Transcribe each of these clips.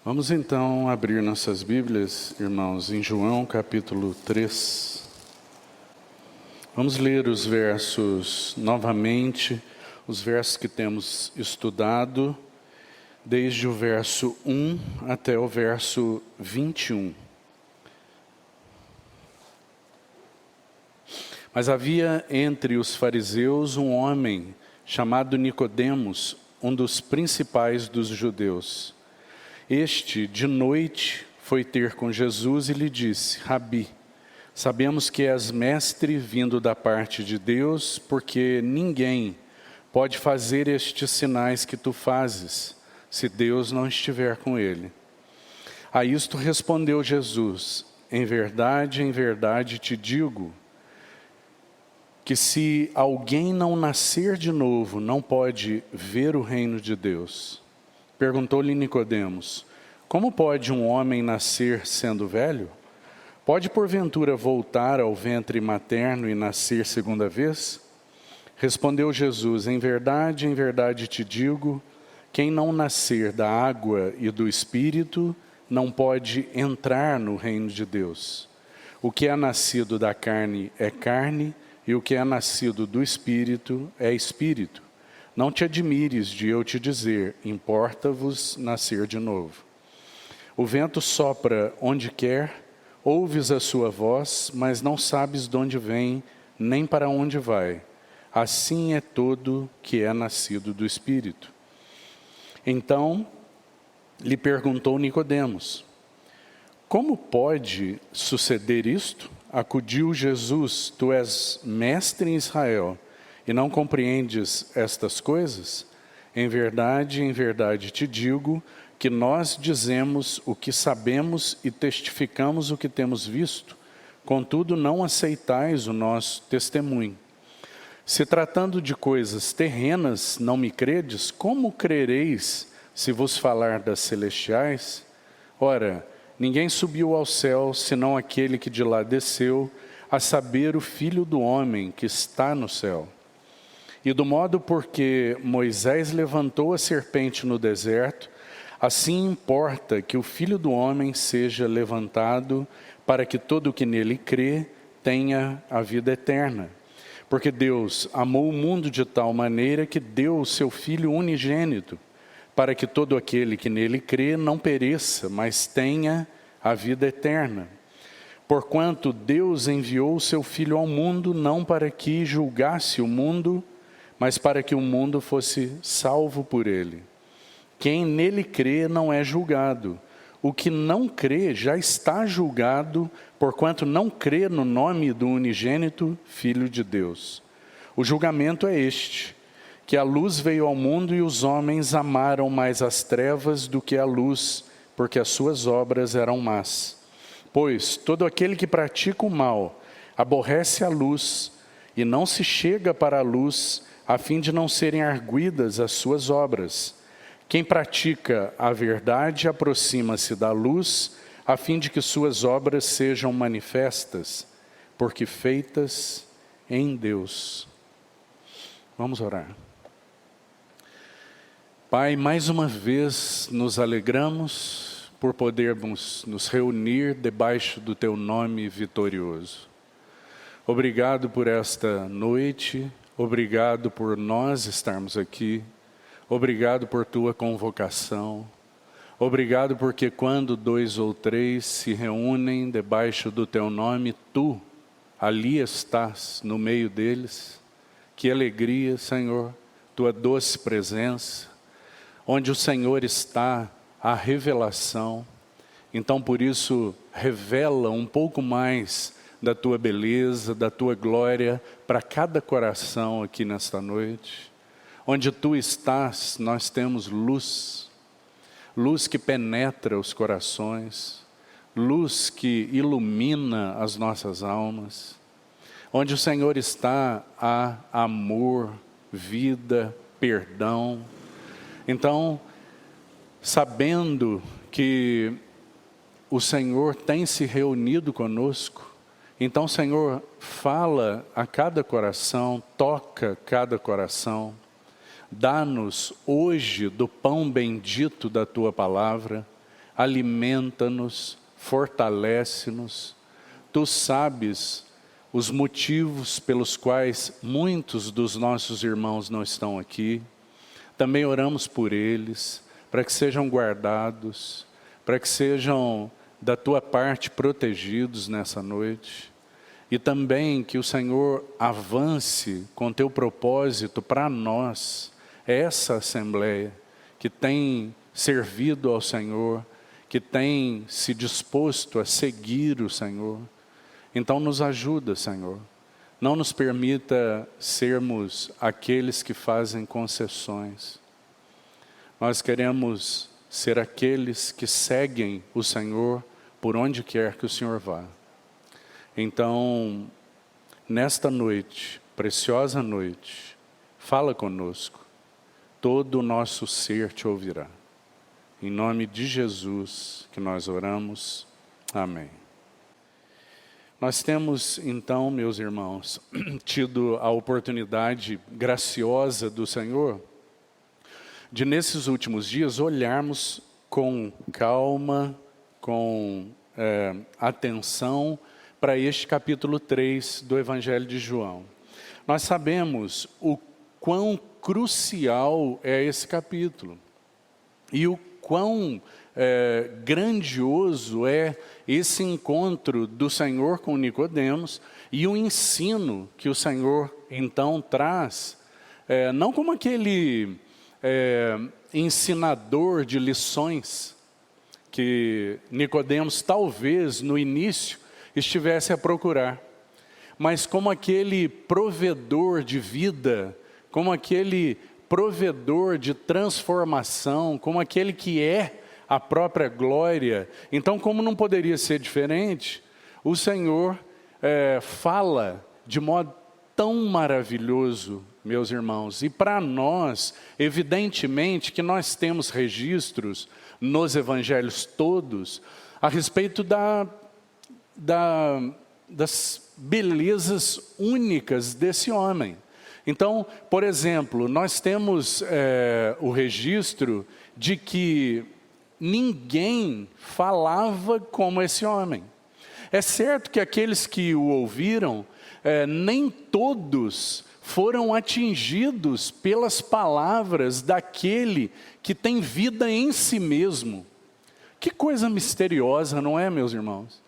Vamos então abrir nossas Bíblias, irmãos, em João capítulo 3. Vamos ler os versos novamente, os versos que temos estudado, desde o verso 1 até o verso 21. Mas havia entre os fariseus um homem chamado Nicodemos, um dos principais dos judeus. Este, de noite, foi ter com Jesus e lhe disse: Rabi, sabemos que és mestre vindo da parte de Deus, porque ninguém pode fazer estes sinais que tu fazes, se Deus não estiver com ele. A isto respondeu Jesus: em verdade te digo, que se alguém não nascer de novo, não pode ver o reino de Deus. Perguntou-lhe Nicodemos: como pode um homem nascer sendo velho? Pode porventura voltar ao ventre materno e nascer segunda vez? Respondeu Jesus: em verdade te digo, quem não nascer da água e do Espírito não pode entrar no reino de Deus. O que é nascido da carne é carne, e o que é nascido do Espírito é Espírito. Não te admires de eu te dizer: importa-vos nascer de novo. O vento sopra onde quer, ouves a sua voz, mas não sabes de onde vem, nem para onde vai. Assim é todo que é nascido do Espírito. Então lhe perguntou Nicodemos: como pode suceder isto? Acudiu Jesus: tu és mestre em Israel, e não compreendes estas coisas? Em verdade te digo, que nós dizemos o que sabemos e testificamos o que temos visto, contudo não aceitais o nosso testemunho. Se tratando de coisas terrenas não me credes, como crereis se vos falar das celestiais? Ora, ninguém subiu ao céu, senão aquele que de lá desceu, a saber, o Filho do homem que está no céu. E do modo porque Moisés levantou a serpente no deserto, assim importa que o Filho do homem seja levantado, para que todo o que nele crê tenha a vida eterna. Porque Deus amou o mundo de tal maneira que deu o seu Filho unigênito, para que todo aquele que nele crê não pereça, mas tenha a vida eterna. Porquanto Deus enviou o seu Filho ao mundo, não para que julgasse o mundo, mas para que o mundo fosse salvo por ele. Quem nele crê não é julgado. O que não crê já está julgado, porquanto não crê no nome do unigênito Filho de Deus. O julgamento é este: que a luz veio ao mundo e os homens amaram mais as trevas do que a luz, porque as suas obras eram más. Pois todo aquele que pratica o mal aborrece a luz e não se chega para a luz, a fim de não serem arguidas as suas obras. Quem pratica a verdade aproxima-se da luz, a fim de que suas obras sejam manifestas, porque feitas em Deus. Vamos orar. Pai, mais uma vez nos alegramos por podermos nos reunir debaixo do Teu nome vitorioso. Obrigado por esta noite, obrigado por nós estarmos aqui, obrigado por Tua convocação, obrigado porque quando 2 ou 3 se reúnem debaixo do Teu nome, Tu ali estás no meio deles. Que alegria, Senhor, Tua doce presença, onde o Senhor está, a revelação. Então por isso revela um pouco mais da Tua beleza, da Tua glória para cada coração aqui nesta noite. Onde Tu estás, nós temos luz, luz que penetra os corações, luz que ilumina as nossas almas. Onde o Senhor está, há amor, vida, perdão. Então, sabendo que o Senhor tem se reunido conosco, então, Senhor, fala a cada coração, toca cada coração, dá-nos hoje do pão bendito da Tua palavra, alimenta-nos, fortalece-nos. Tu sabes os motivos pelos quais muitos dos nossos irmãos não estão aqui. Também oramos por eles, para que sejam guardados, para que sejam da tua parte protegidos nessa noite. E também que o Senhor avance com teu propósito para nós, essa assembleia que tem servido ao Senhor, que tem se disposto a seguir o Senhor. Então nos ajuda, Senhor. Não nos permita sermos aqueles que fazem concessões. Nós queremos ser aqueles que seguem o Senhor por onde quer que o Senhor vá. Então, nesta noite, preciosa noite, fala conosco. Todo o nosso ser te ouvirá. Em nome de Jesus que nós oramos. Amém. Nós temos, então, meus irmãos, tido a oportunidade graciosa do Senhor de, nesses últimos dias, olharmos com calma, com atenção para este capítulo 3 do Evangelho de João. Nós sabemos o quão crucial é esse capítulo e o quão grandioso é esse encontro do Senhor com Nicodemos e o ensino que o Senhor então traz, não como aquele ensinador de lições que Nicodemos talvez no início estivesse a procurar, mas como aquele provedor de vida, como aquele provedor de transformação, como aquele que é a própria glória. Então, como não poderia ser diferente, o Senhor fala de modo tão maravilhoso, meus irmãos, e para nós, evidentemente que nós temos registros nos evangelhos todos, a respeito das belezas únicas desse homem. Então, por exemplo, nós temos o registro de que ninguém falava como esse homem. É certo que aqueles que o ouviram, nem todos foram atingidos pelas palavras daquele que tem vida em si mesmo. Que coisa misteriosa, não é, meus irmãos?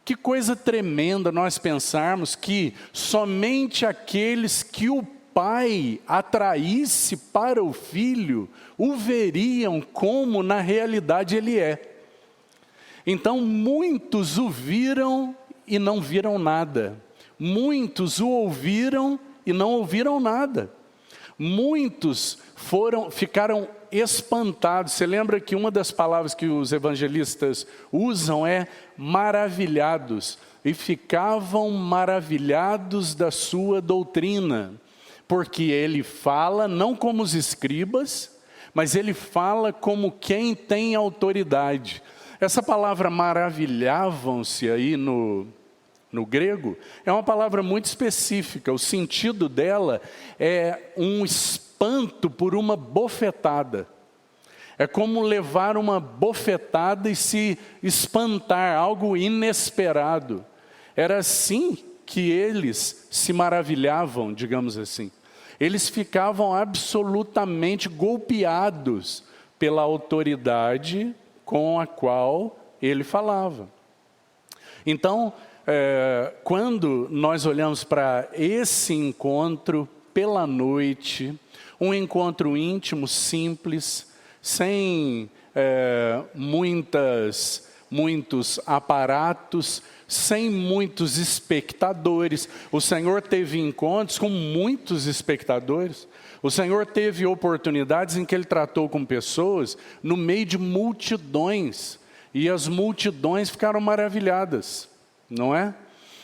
Que coisa tremenda nós pensarmos que somente aqueles que o Pai atraísse para o Filho o veriam como na realidade ele é. Então muitos o viram e não viram nada. Muitos o ouviram e não ouviram nada. Muitos ficaram espantados. Você lembra que uma das palavras que os evangelistas usam é maravilhados. E ficavam maravilhados da sua doutrina. Porque ele fala não como os escribas, mas ele fala como quem tem autoridade. Essa palavra maravilhavam-se aí no grego, é uma palavra muito específica. O sentido dela é um espanto por uma bofetada. É como levar uma bofetada e se espantar, algo inesperado. Era assim que eles se maravilhavam, digamos assim. Eles ficavam absolutamente golpeados pela autoridade com a qual ele falava. Então, quando nós olhamos para esse encontro pela noite, um encontro íntimo, simples, sem muitos aparatos, sem muitos espectadores. O Senhor teve encontros com muitos espectadores. O Senhor teve oportunidades em que Ele tratou com pessoas no meio de multidões. E as multidões ficaram maravilhadas, não é?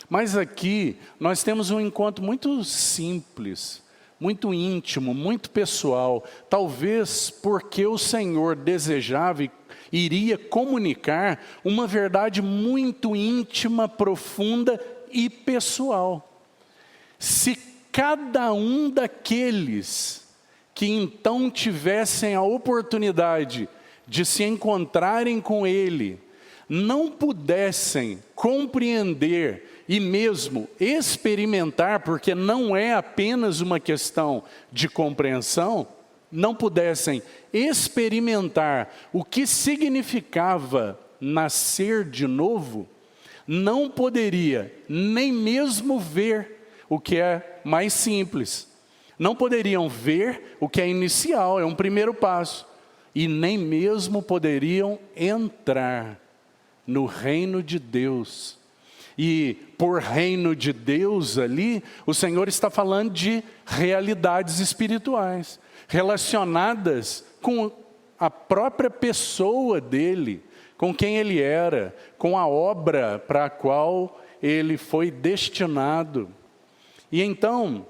Mas aqui nós temos um encontro muito simples, muito íntimo, muito pessoal. Talvez porque o Senhor desejava e iria comunicar uma verdade muito íntima, profunda e pessoal. Se cada um daqueles que então tivessem a oportunidade de se encontrarem com Ele, não pudessem compreender e mesmo experimentar, porque não é apenas uma questão de compreensão, não pudessem experimentar o que significava nascer de novo, não poderia nem mesmo ver o que é mais simples. Não poderiam ver o que é inicial, é um primeiro passo. E nem mesmo poderiam entrar no reino de Deus. E por reino de Deus ali, o Senhor está falando de realidades espirituais, relacionadas com a própria pessoa dele, com quem ele era, com a obra para a qual ele foi destinado. E então,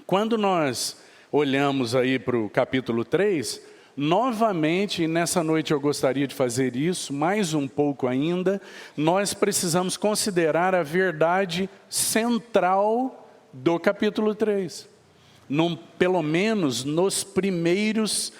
quando nós olhamos aí para o capítulo 3, novamente, nessa noite eu gostaria de fazer isso, mais um pouco ainda, nós precisamos considerar a verdade central do capítulo 3. Pelo menos nos primeiros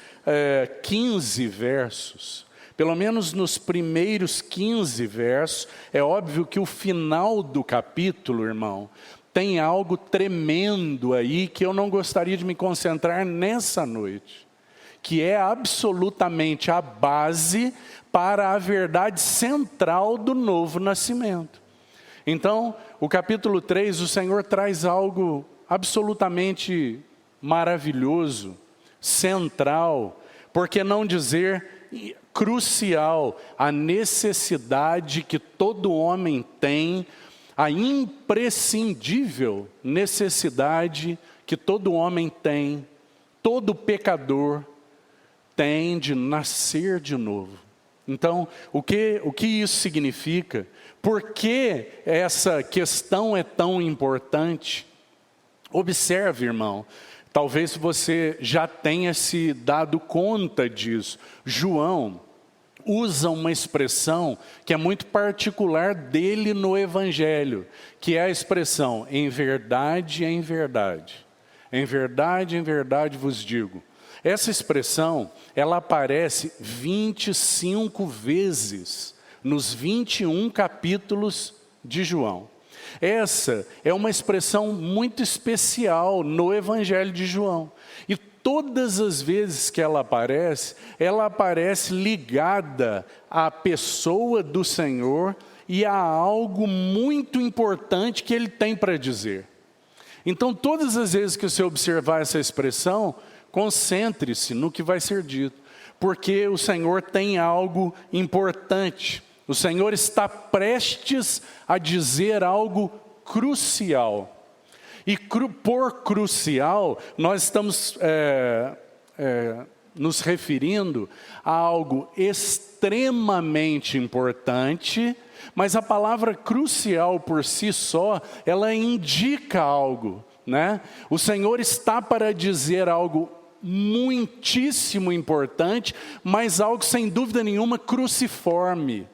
15 versos. Pelo menos nos primeiros 15 versos, é óbvio que o final do capítulo, irmão, tem algo tremendo aí que eu não gostaria de me concentrar nessa noite, que é absolutamente a base para a verdade central do novo nascimento. Então, o capítulo 3, o Senhor traz algo absolutamente maravilhoso, central, por que não dizer crucial, a necessidade que todo homem tem, a imprescindível necessidade que todo homem tem, todo pecador tem de nascer de novo. Então, o que isso significa? Por que essa questão é tão importante? Observe, irmão, talvez você já tenha se dado conta disso. João usa uma expressão que é muito particular dele no Evangelho, que é a expressão, em verdade, em verdade. Em verdade vos digo. Essa expressão, ela aparece 25 vezes nos 21 capítulos de João. Essa é uma expressão muito especial no Evangelho de João. E todas as vezes que ela aparece ligada à pessoa do Senhor e a algo muito importante que Ele tem para dizer. Então, todas as vezes que você observar essa expressão, concentre-se no que vai ser dito, porque o Senhor tem algo importante. O Senhor está prestes a dizer algo crucial. E por crucial, nós estamos nos referindo a algo extremamente importante, mas a palavra crucial por si só, ela indica algo, né? O Senhor está para dizer algo muitíssimo importante, mas algo sem dúvida nenhuma cruciforme.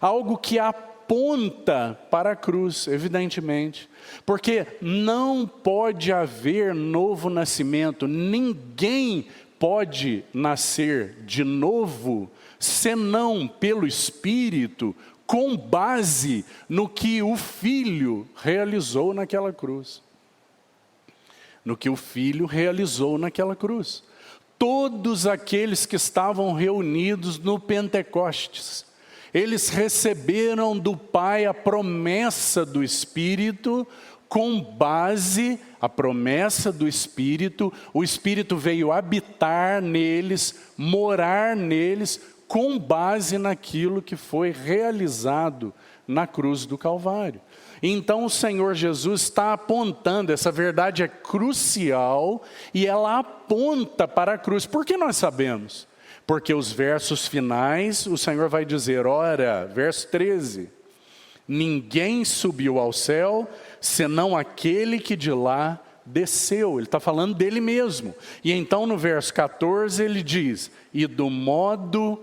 Algo que aponta para a cruz, evidentemente. Porque não pode haver novo nascimento, ninguém pode nascer de novo, senão pelo Espírito, com base no que o Filho realizou naquela cruz. No que o Filho realizou naquela cruz. Todos aqueles que estavam reunidos no Pentecostes, eles receberam do Pai a promessa do Espírito, com base, a promessa do Espírito, o Espírito veio habitar neles, morar neles, com base naquilo que foi realizado na cruz do Calvário. Então o Senhor Jesus está apontando, essa verdade é crucial, e ela aponta para a cruz. Por que nós sabemos? Porque os versos finais, o Senhor vai dizer, ora, verso 13, ninguém subiu ao céu, senão aquele que de lá desceu. Ele está falando dele mesmo. E então no verso 14 ele diz, e do modo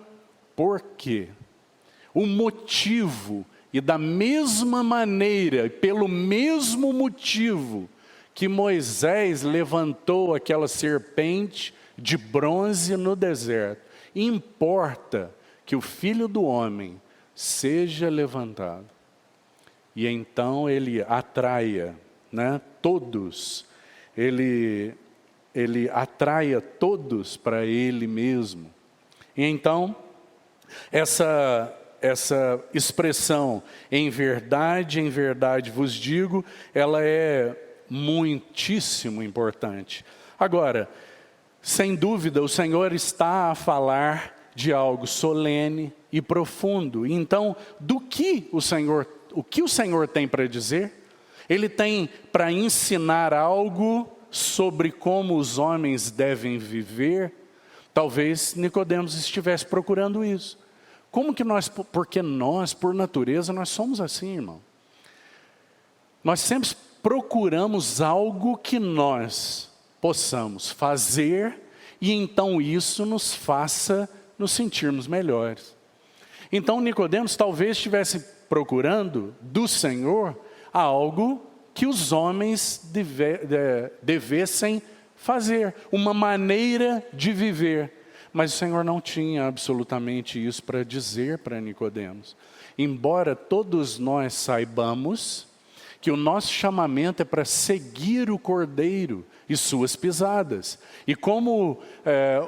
por quê? O motivo, e da mesma maneira, pelo mesmo motivo que Moisés levantou aquela serpente de bronze no deserto, importa que o Filho do Homem seja levantado. E então ele atraia, todos, ele atraia todos para ele mesmo. E então, essa expressão, em verdade vos digo, ela é muitíssimo importante. Agora, sem dúvida, o Senhor está a falar de algo solene e profundo. Então, o que o Senhor tem para dizer? Ele tem para ensinar algo sobre como os homens devem viver. Talvez Nicodemos estivesse procurando isso. Como que porque nós, por natureza, nós somos assim, irmão. Nós sempre procuramos algo que nós possamos fazer e então isso nos faça nos sentirmos melhores. Então Nicodemos talvez estivesse procurando do Senhor algo que os homens devessem fazer, uma maneira de viver. Mas o Senhor não tinha absolutamente isso para dizer para Nicodemos. Embora todos nós saibamos que o nosso chamamento é para seguir o Cordeiro e suas pisadas. E como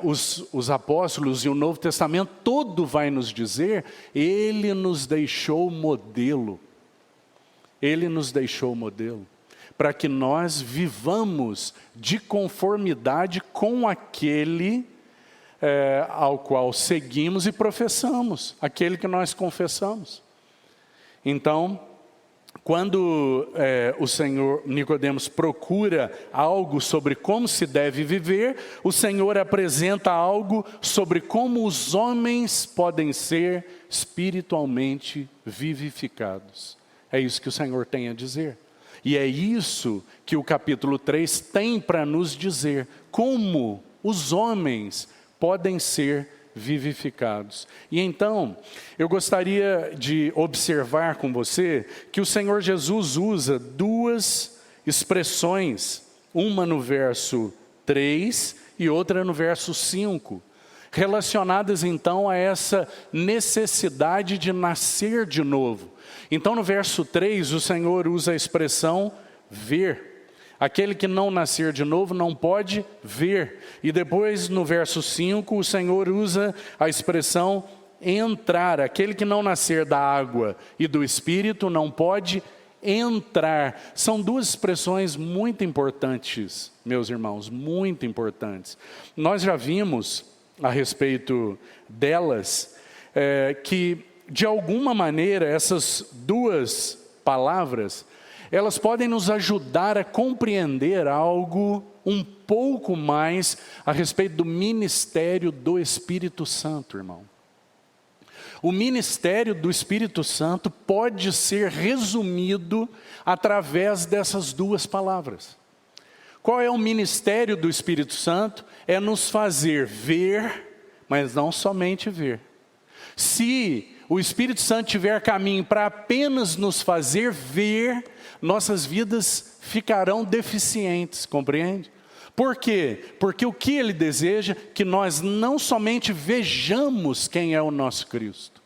os apóstolos e o Novo Testamento todo vai nos dizer, Ele nos deixou modelo. Ele nos deixou modelo. Para que nós vivamos de conformidade com aquele ao qual seguimos e professamos, aquele que nós confessamos. Então, quando o Senhor Nicodemos procura algo sobre como se deve viver, o Senhor apresenta algo sobre como os homens podem ser espiritualmente vivificados. É isso que o Senhor tem a dizer. E é isso que o capítulo 3 tem para nos dizer, como os homens podem ser vivificados. E então, eu gostaria de observar com você que o Senhor Jesus usa duas expressões, uma no verso 3 e outra no verso 5, relacionadas então a essa necessidade de nascer de novo. Então no verso 3 o Senhor usa a expressão ver. Aquele que não nascer de novo não pode ver. E depois, no verso 5, o Senhor usa a expressão entrar. Aquele que não nascer da água e do Espírito não pode entrar. São duas expressões muito importantes, meus irmãos, muito importantes. Nós já vimos a respeito delas, que de alguma maneira essas duas palavras, elas podem nos ajudar a compreender algo um pouco mais a respeito do ministério do Espírito Santo, irmão. O ministério do Espírito Santo pode ser resumido através dessas duas palavras. Qual é o ministério do Espírito Santo? É nos fazer ver, mas não somente ver. Se o Espírito Santo tiver caminho para apenas nos fazer ver, nossas vidas ficarão deficientes, compreende? Por quê? Porque o que Ele deseja? Que nós não somente vejamos quem é o nosso Cristo,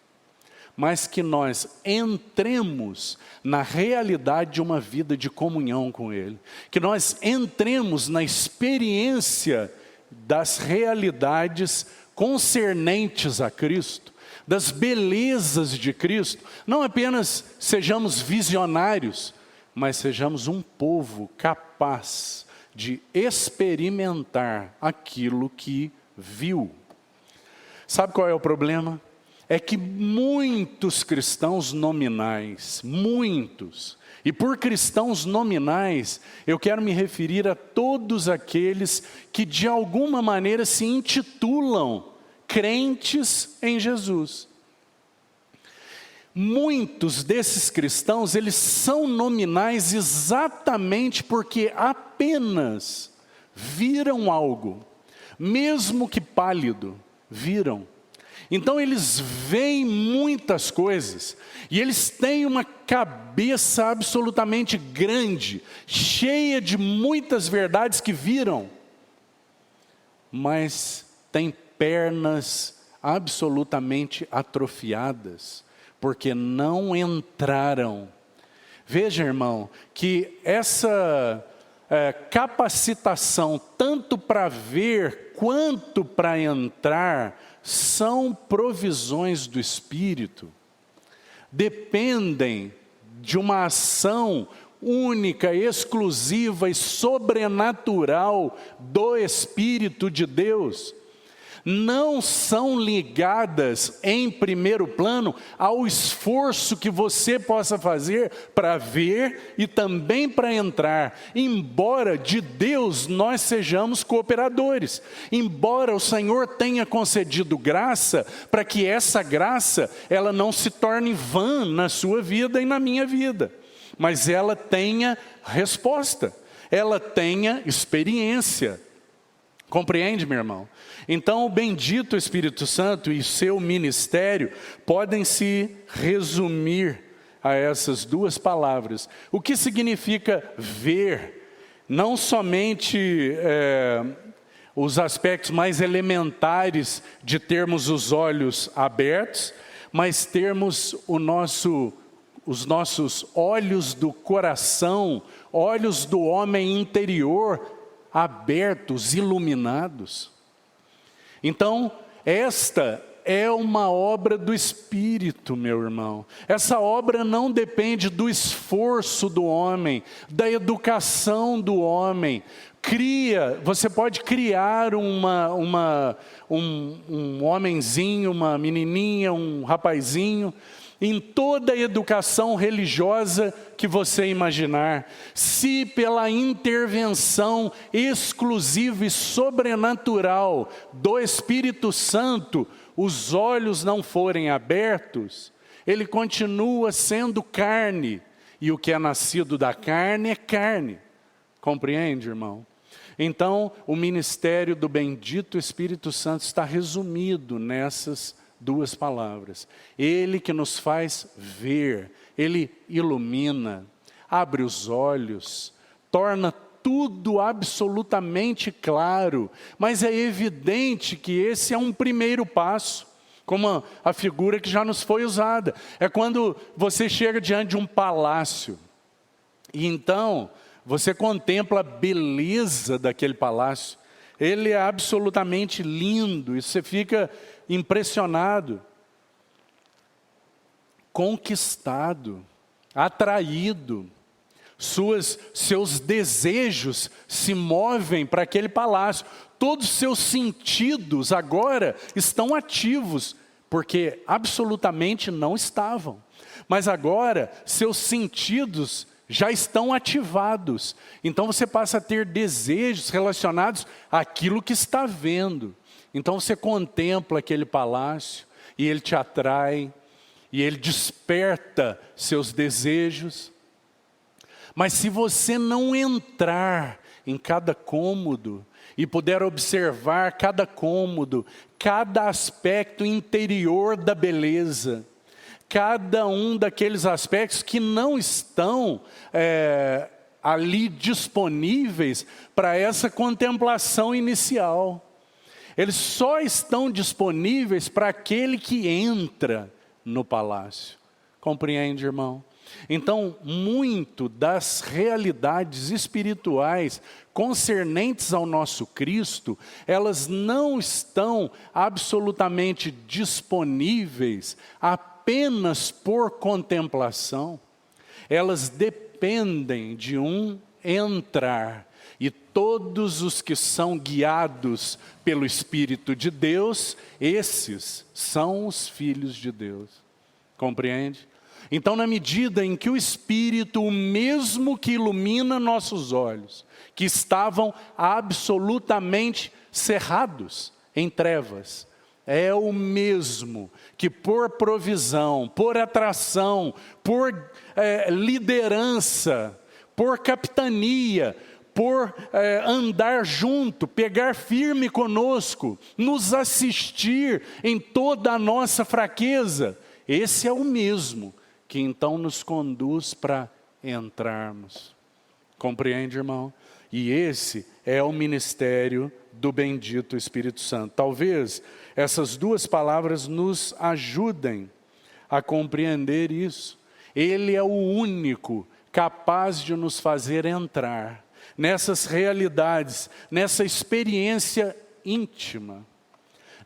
mas que nós entremos na realidade de uma vida de comunhão com Ele. Que nós entremos na experiência das realidades concernentes a Cristo, das belezas de Cristo. Não apenas sejamos visionários, mas sejamos um povo capaz de experimentar aquilo que viu. Sabe qual é o problema? É que muitos cristãos nominais, muitos, e por cristãos nominais, eu quero me referir a todos aqueles que de alguma maneira se intitulam crentes em Jesus. Muitos desses cristãos, eles são nominais exatamente porque apenas viram algo, mesmo que pálido, viram. Então eles veem muitas coisas, e eles têm uma cabeça absolutamente grande, cheia de muitas verdades que viram, mas têm pernas absolutamente atrofiadas, porque não entraram. Veja, irmão, que essa capacitação, tanto para ver quanto para entrar, são provisões do Espírito. Dependem de uma ação única, exclusiva e sobrenatural do Espírito de Deus. Não são ligadas em primeiro plano ao esforço que você possa fazer para ver e também para entrar. Embora de Deus nós sejamos cooperadores, embora o Senhor tenha concedido graça, para que essa graça ela não se torne vã na sua vida e na minha vida, mas ela tenha resposta, ela tenha experiência. Compreende, meu irmão? Então, o bendito Espírito Santo e seu ministério podem se resumir a essas duas palavras. O que significa ver? Não somente os aspectos mais elementares de termos os olhos abertos, mas termos os nossos olhos do coração, olhos do homem interior abertos, iluminados. Então, esta é uma obra do Espírito, meu irmão. Essa obra não depende do esforço do homem, da educação do homem. Você pode criar um homenzinho, uma menininha, um rapazinho, em toda a educação religiosa que você imaginar, se pela intervenção exclusiva e sobrenatural do Espírito Santo, os olhos não forem abertos, ele continua sendo carne, e o que é nascido da carne é carne. Compreende, irmão? Então, o ministério do bendito Espírito Santo está resumido nessas duas palavras. Ele que nos faz ver, ele ilumina, abre os olhos, torna tudo absolutamente claro, mas é evidente que esse é um primeiro passo, como a figura que já nos foi usada. É quando você chega diante de um palácio, e então você contempla a beleza daquele palácio. Ele é absolutamente lindo, e você fica impressionado, conquistado, atraído. Seus desejos se movem para aquele palácio. Todos os seus sentidos agora estão ativos, porque absolutamente não estavam. Mas agora seus sentidos já estão ativados. Então você passa a ter desejos relacionados àquilo que está vendo. Então você contempla aquele palácio e ele te atrai, e ele desperta seus desejos. Mas se você não entrar em cada cômodo e puder observar cada cômodo, cada aspecto interior da beleza, cada um daqueles aspectos que não estão ali disponíveis para essa contemplação inicial. Eles só estão disponíveis para aquele que entra no palácio. Compreende, irmão? Então, muito das realidades espirituais concernentes ao nosso Cristo, elas não estão absolutamente disponíveis apenas por contemplação. Elas dependem de um entrar. E todos os que são guiados pelo Espírito de Deus, esses são os filhos de Deus. Compreende? Então, na medida em que o Espírito, o mesmo que ilumina nossos olhos, que estavam absolutamente cerrados em trevas, é o mesmo que por provisão, por atração, por liderança, por capitania, por andar junto, pegar firme conosco, nos assistir em toda a nossa fraqueza. Esse é o mesmo que então nos conduz para entrarmos. Compreende, irmão? E esse é o ministério do bendito Espírito Santo. Talvez essas duas palavras nos ajudem a compreender isso. Ele é o único capaz de nos fazer entrar nessas realidades, nessa experiência íntima,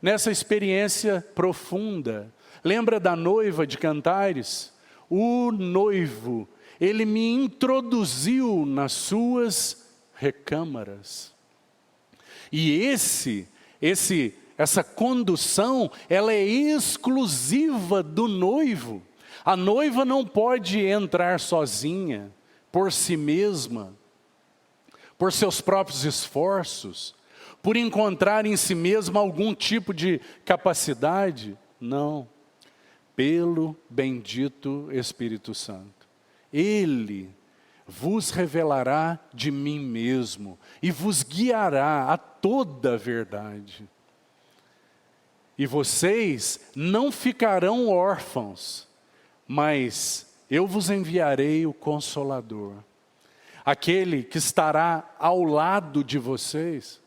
nessa experiência profunda. Lembra da noiva de Cantares? O noivo, ele me introduziu nas suas recâmaras. E essa condução, ela é exclusiva do noivo. A noiva não pode entrar sozinha, por si mesma, por seus próprios esforços, por encontrar em si mesma algum tipo de capacidade. Não. Pelo bendito Espírito Santo. Ele vos revelará de mim mesmo e vos guiará a toda a verdade. E vocês não ficarão órfãos, mas eu vos enviarei o Consolador. Aquele que estará ao lado de vocês,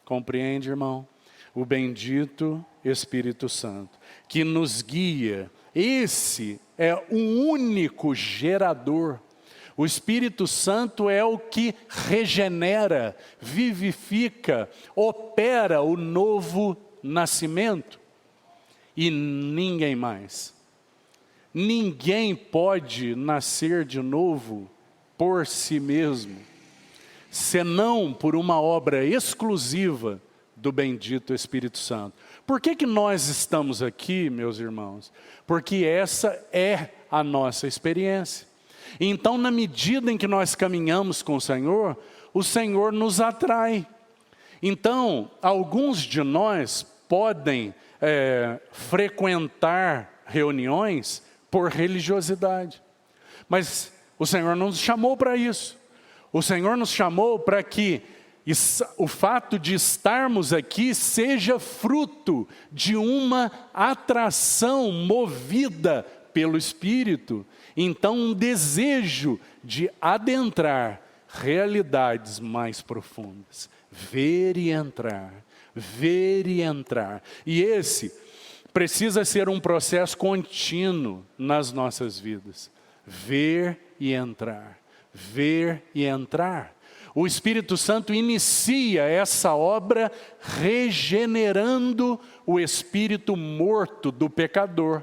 compreende, irmão? O bendito Espírito Santo, que nos guia. Esse é o único gerador. O Espírito Santo é o que regenera, vivifica, opera o novo nascimento. E ninguém mais. Ninguém pode nascer de novo por si mesmo, senão por uma obra exclusiva do bendito Espírito Santo. Por que nós estamos aqui, meus irmãos? Porque essa é a nossa experiência. Então, na medida em que nós caminhamos com o Senhor nos atrai. Então, alguns de nós podem frequentar reuniões por religiosidade. Mas o Senhor não nos chamou para isso. O Senhor nos chamou para que o fato de estarmos aqui seja fruto de uma atração movida pelo Espírito. Então, um desejo de adentrar realidades mais profundas. Ver e entrar. Ver e entrar. E esse precisa ser um processo contínuo nas nossas vidas. Ver e entrar. Ver e entrar. O Espírito Santo inicia essa obra regenerando o espírito morto do pecador.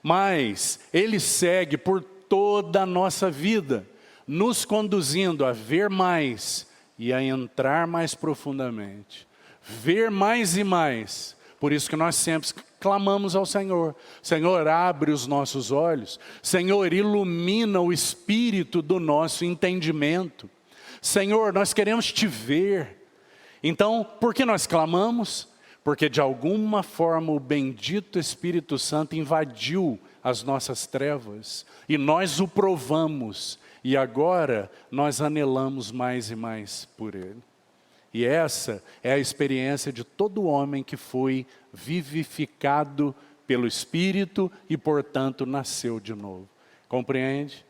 Mas ele segue por toda a nossa vida, nos conduzindo a ver mais e a entrar mais profundamente. Ver mais e mais. Por isso que nós sempre clamamos ao Senhor. Senhor, abre os nossos olhos. Senhor, ilumina o espírito do nosso entendimento. Senhor, nós queremos te ver. Então, por que nós clamamos? Porque de alguma forma o bendito Espírito Santo invadiu as nossas trevas. E nós o provamos. E agora nós anelamos mais e mais por ele. E essa é a experiência de todo homem que foi vivificado pelo Espírito e, portanto, nasceu de novo. Compreende?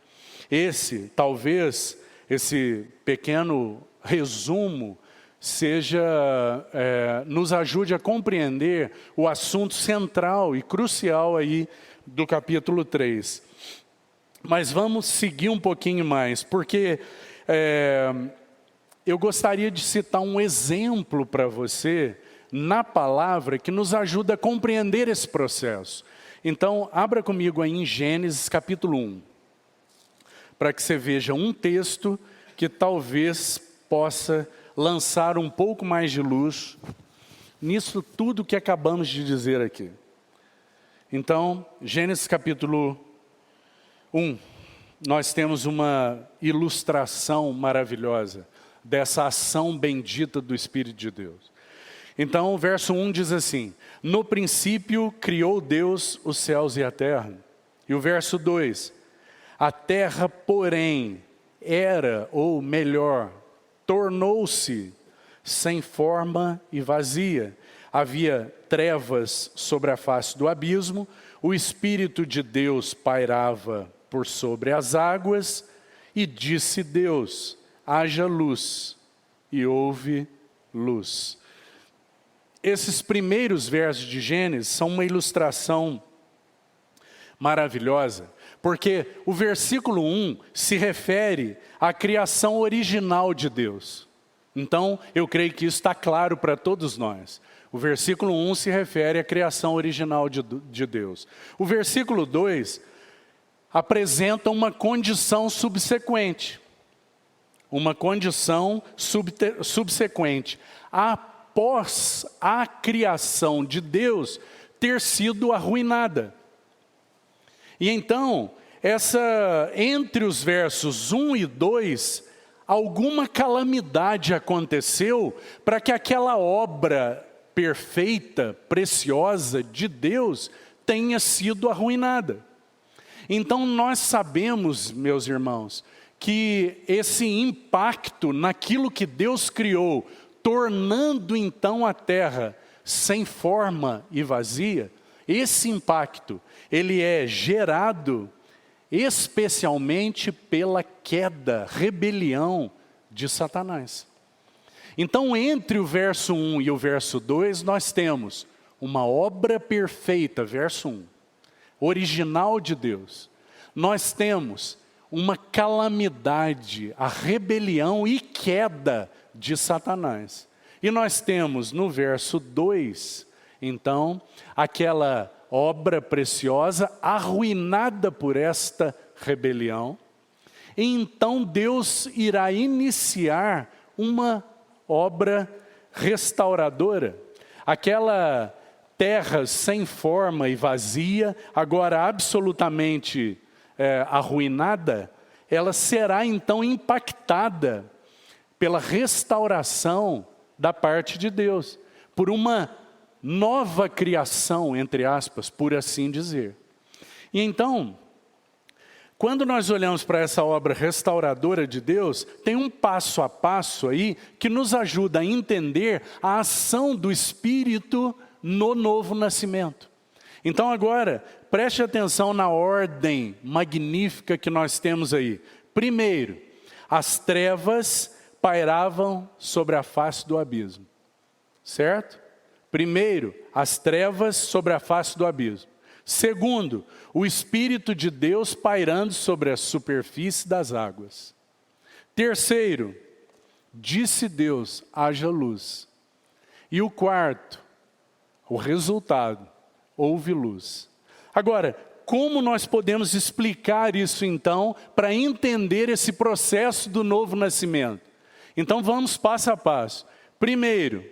Talvez, esse pequeno resumo nos ajude a compreender o assunto central e crucial aí do capítulo 3. Mas vamos seguir um pouquinho mais, porque eu gostaria de citar um exemplo para você na palavra que nos ajuda a compreender esse processo. Então, abra comigo aí em Gênesis capítulo 1, para que você veja um texto que talvez possa lançar um pouco mais de luz nisso tudo que acabamos de dizer aqui. Então, Gênesis capítulo 1, nós temos uma ilustração maravilhosa dessa ação bendita do Espírito de Deus. Então, o verso 1 diz assim: no princípio criou Deus os céus e a terra. E o verso 2: a terra, porém, era, ou melhor, tornou-se sem forma e vazia. Havia trevas sobre a face do abismo, o Espírito de Deus pairava por sobre as águas, e disse Deus: haja luz, e houve luz. Esses primeiros versos de Gênesis são uma ilustração maravilhosa, porque o versículo 1 se refere à criação original de Deus. Então, eu creio que isso está claro para todos nós. O versículo 1 se refere à criação original de Deus. O versículo 2 apresenta uma condição subsequente. Uma condição subsequente. Após a criação de Deus ter sido arruinada. E então, entre os versos 1 e 2, alguma calamidade aconteceu para que aquela obra perfeita, preciosa de Deus tenha sido arruinada. Então nós sabemos, meus irmãos, que esse impacto naquilo que Deus criou, tornando então a terra sem forma e vazia, esse impacto, ele é gerado especialmente pela queda, rebelião de Satanás. Então, entre o verso 1 e o verso 2, nós temos uma obra perfeita, verso 1, original de Deus. Nós temos uma calamidade, a rebelião e queda de Satanás. E nós temos no verso 2, então, aquela obra preciosa arruinada por esta rebelião. E então Deus irá iniciar uma obra restauradora. Aquela terra sem forma e vazia, agora absolutamente arruinada, ela será então impactada pela restauração da parte de Deus, por uma nova criação, entre aspas, por assim dizer. E então, quando nós olhamos para essa obra restauradora de Deus, tem um passo a passo aí que nos ajuda a entender a ação do Espírito no novo nascimento. Então agora, preste atenção na ordem magnífica que nós temos aí. Primeiro, as trevas pairavam sobre a face do abismo. Certo? Primeiro, as trevas sobre a face do abismo. Segundo, o Espírito de Deus pairando sobre a superfície das águas. Terceiro, disse Deus, haja luz. E o quarto, o resultado, houve luz. Agora, como nós podemos explicar isso então, para entender esse processo do novo nascimento? Então vamos passo a passo. Primeiro,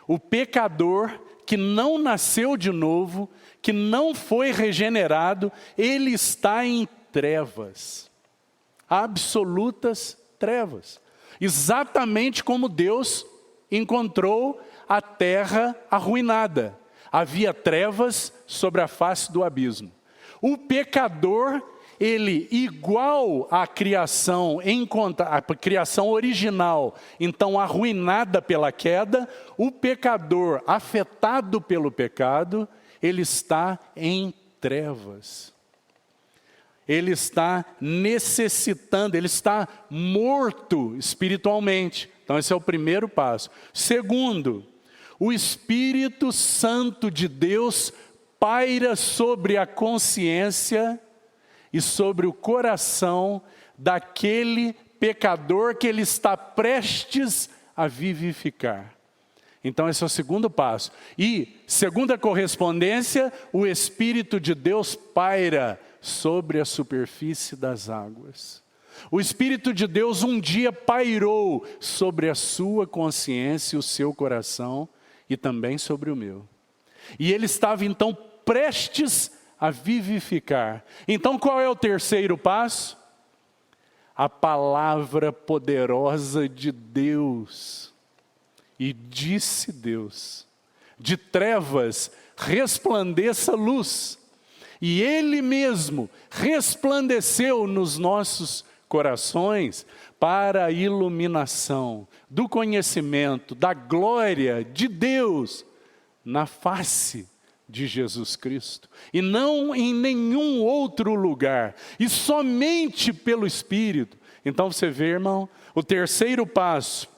o pecador que não nasceu de novo, que não foi regenerado, ele está em trevas, absolutas trevas. Exatamente como Deus encontrou a terra arruinada. Havia trevas sobre a face do abismo. O pecador, ele igual à criação, a criação original, então arruinada pela queda, o pecador afetado pelo pecado, ele está em trevas. Ele está necessitando, ele está morto espiritualmente. Então esse é o primeiro passo. Segundo, o Espírito Santo de Deus paira sobre a consciência e sobre o coração daquele pecador que ele está prestes a vivificar. Então esse é o segundo passo. E, segunda correspondência, o Espírito de Deus paira sobre a superfície das águas. O Espírito de Deus um dia pairou sobre a sua consciência e o seu coração e também sobre o meu. E ele estava então prestes a vivificar. Então qual é o terceiro passo? A palavra poderosa de Deus. E disse Deus, de trevas resplandeça luz. E Ele mesmo resplandeceu nos nossos corações para a iluminação do conhecimento, da glória de Deus na face de Jesus Cristo, e não em nenhum outro lugar, e somente pelo Espírito. Então você vê, irmão, o terceiro passo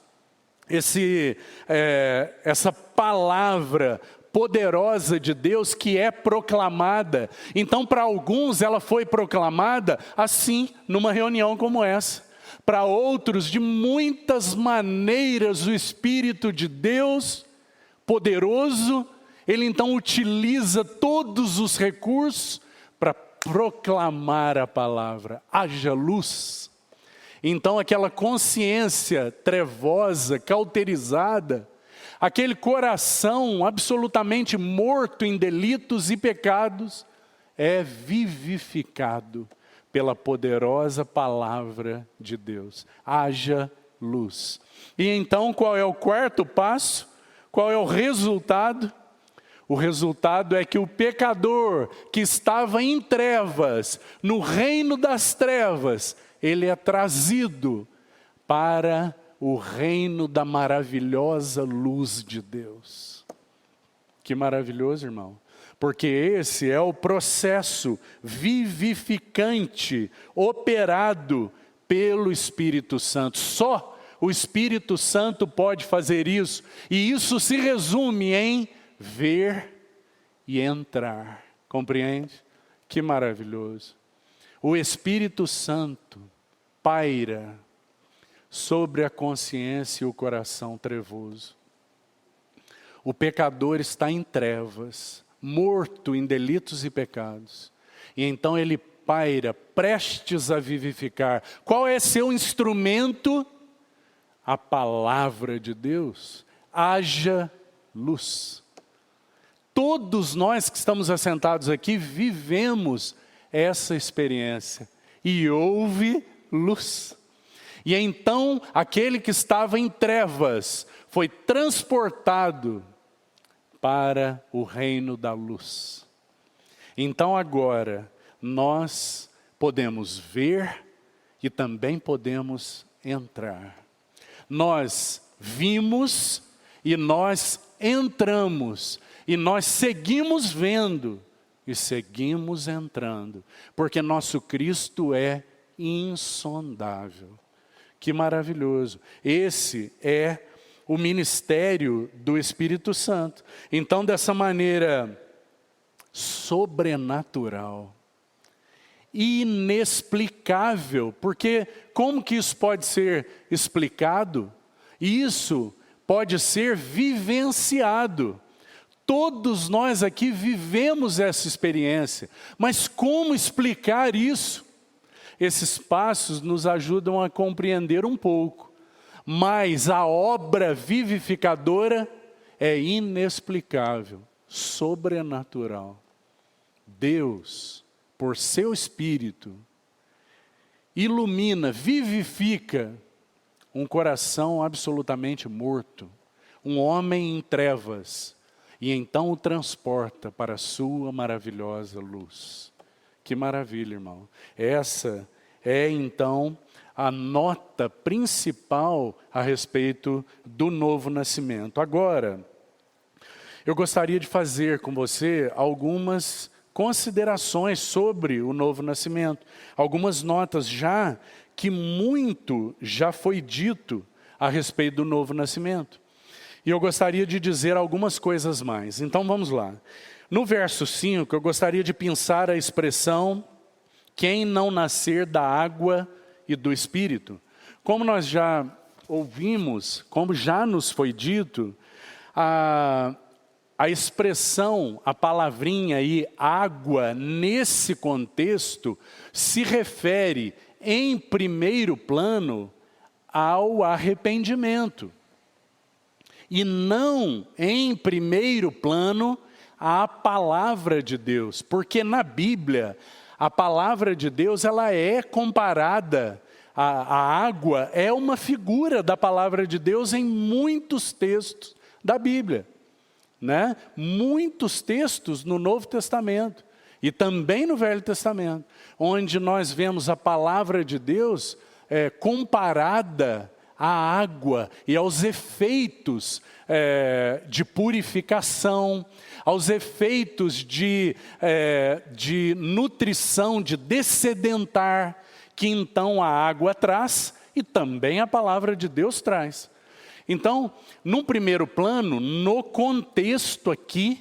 essa palavra poderosa de Deus que é proclamada. Então, para alguns ela foi proclamada assim, numa reunião como essa. Para outros, de muitas maneiras, o Espírito de Deus, poderoso, ele então utiliza todos os recursos para proclamar a palavra. Haja luz. Então aquela consciência trevosa, cauterizada, aquele coração absolutamente morto em delitos e pecados, é vivificado pela poderosa palavra de Deus. Haja luz. E então qual é o quarto passo? Qual é o resultado? O resultado é que o pecador que estava em trevas, no reino das trevas, ele é trazido para o reino da maravilhosa luz de Deus. Que maravilhoso, irmão. Porque esse é o processo vivificante, operado pelo Espírito Santo. Só o Espírito Santo pode fazer isso. E isso se resume em ver e entrar. Compreende? Que maravilhoso. O Espírito Santo paira sobre a consciência e o coração trevoso. O pecador está em trevas, morto em delitos e pecados. E então ele paira, prestes a vivificar. Qual é seu instrumento? A palavra de Deus. Haja luz. Todos nós que estamos assentados aqui vivemos essa experiência. E houve luz. E então aquele que estava em trevas foi transportado para o reino da luz. Então agora nós podemos ver e também podemos entrar. Nós vimos e nós entramos e nós seguimos vendo e seguimos entrando, porque nosso Cristo é insondável. Que maravilhoso. Esse é o ministério do Espírito Santo. Então, dessa maneira sobrenatural, inexplicável, porque como que isso pode ser explicado? Isso pode ser vivenciado. Todos nós aqui vivemos essa experiência, mas como explicar isso? Esses passos nos ajudam a compreender um pouco, mas a obra vivificadora é inexplicável, sobrenatural. Deus, por seu Espírito, ilumina, vivifica um coração absolutamente morto, um homem em trevas, e então o transporta para a sua maravilhosa luz. Que maravilha, irmão. Essa é então a nota principal a respeito do novo nascimento. Agora, eu gostaria de fazer com você algumas considerações sobre o novo nascimento. Algumas notas já que muito já foi dito a respeito do novo nascimento. E eu gostaria de dizer algumas coisas mais. Então vamos lá. No verso 5, eu gostaria de pensar a expressão quem não nascer da água e do Espírito. Como nós já ouvimos, como já nos foi dito, a expressão, a palavrinha aí, água, nesse contexto, se refere, em primeiro plano, ao arrependimento. E não, em primeiro plano, à palavra de Deus. Porque na Bíblia, a palavra de Deus, ela é comparada, a água é uma figura da palavra de Deus em muitos textos da Bíblia. Né? Muitos textos no Novo Testamento e também no Velho Testamento, onde nós vemos a palavra de Deus comparada à água e aos efeitos de purificação, aos efeitos de nutrição, de dessedentar, que então a água traz e também a palavra de Deus traz. Então, num primeiro plano, no contexto aqui,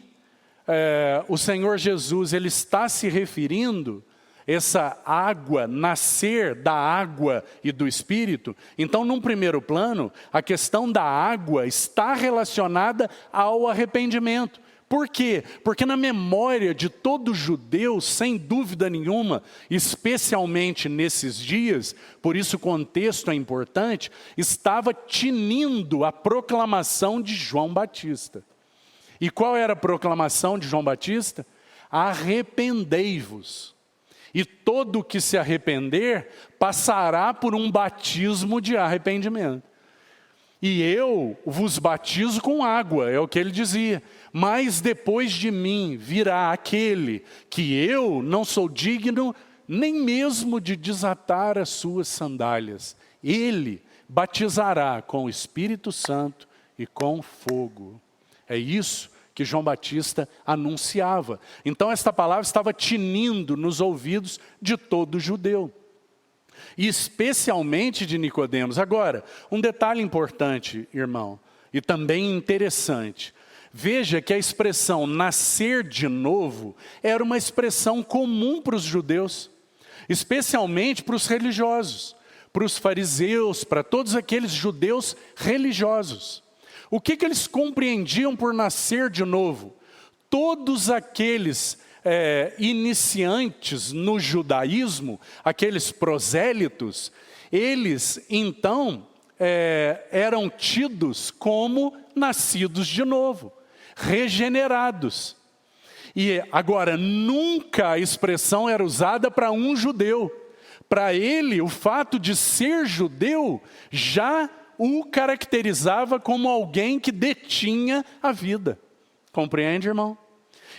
o Senhor Jesus ele está se referindo essa água, nascer da água e do Espírito. Então, num primeiro plano, a questão da água está relacionada ao arrependimento. Por quê? Porque na memória de todo judeu, sem dúvida nenhuma, especialmente nesses dias, por isso o contexto é importante, estava tinindo a proclamação de João Batista. E qual era a proclamação de João Batista? Arrependei-vos. E todo o que se arrepender passará por um batismo de arrependimento. E eu vos batizo com água, é o que ele dizia. Mas depois de mim virá aquele que eu não sou digno nem mesmo de desatar as suas sandálias. Ele batizará com o Espírito Santo e com fogo. É isso que João Batista anunciava. Então esta palavra estava tinindo nos ouvidos de todo judeu. E especialmente de Nicodemos. Agora, um detalhe importante, irmão, e também interessante. Veja que a expressão nascer de novo era uma expressão comum para os judeus, especialmente para os religiosos, para os fariseus, para todos aqueles judeus religiosos. O que eles compreendiam por nascer de novo? Todos aqueles iniciantes no judaísmo, aqueles prosélitos, eles então eram tidos como nascidos de novo, regenerados. E agora, nunca a expressão era usada para um judeu. Para ele, o fato de ser judeu já o caracterizava como alguém que detinha a vida. Compreende, irmão?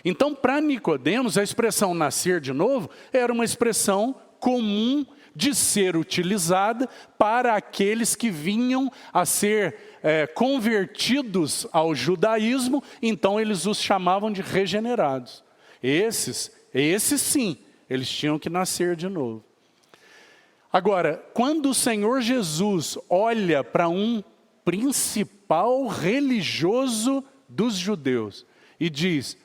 Então, para Nicodemos, a expressão nascer de novo era uma expressão comum de ser utilizada para aqueles que vinham a ser convertidos ao judaísmo, então eles os chamavam de regenerados. Esses sim, eles tinham que nascer de novo. Agora, quando o Senhor Jesus olha para um principal religioso dos judeus e diz,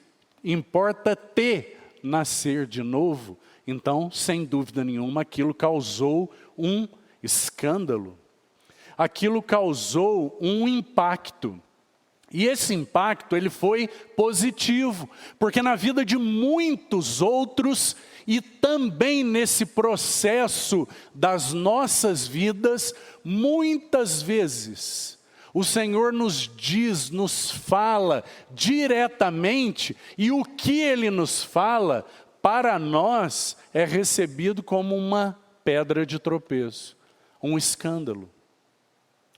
importa-te nascer de novo, então, sem dúvida nenhuma, aquilo causou um escândalo. Aquilo causou um impacto. E esse impacto, ele foi positivo, porque na vida de muitos outros, e também nesse processo das nossas vidas, muitas vezes, o Senhor nos diz, nos fala diretamente, e o que Ele nos fala, para nós, é recebido como uma pedra de tropeço, um escândalo.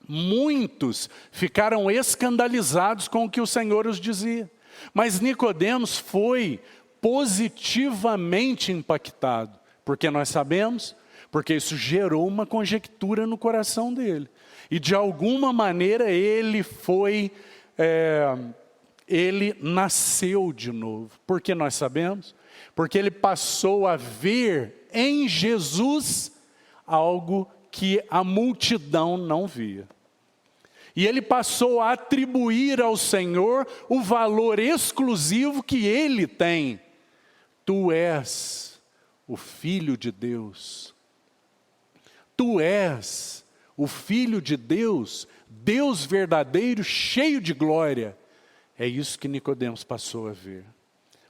Muitos ficaram escandalizados com o que o Senhor os dizia. Mas Nicodemos foi positivamente impactado. Porque nós sabemos, porque isso gerou uma conjectura no coração dele. E de alguma maneira ele nasceu de novo. Por que nós sabemos? Porque ele passou a ver em Jesus algo que a multidão não via. E ele passou a atribuir ao Senhor o valor exclusivo que ele tem. Tu és o Filho de Deus. Tu és o Filho de Deus, Deus verdadeiro, cheio de glória. É isso que Nicodemos passou a ver.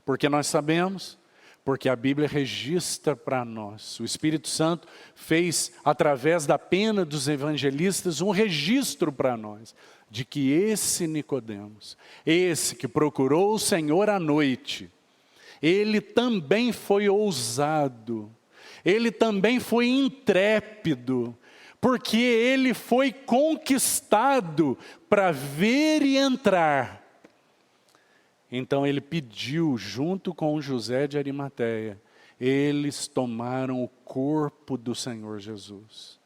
Porque nós sabemos, porque a Bíblia registra para nós. O Espírito Santo fez, através da pena dos evangelistas, um registro para nós, de que esse Nicodemos, esse que procurou o Senhor à noite, ele também foi ousado, ele também foi intrépido, porque ele foi conquistado para ver e entrar. Então ele pediu, junto com José de Arimateia, eles tomaram o corpo do Senhor Jesus,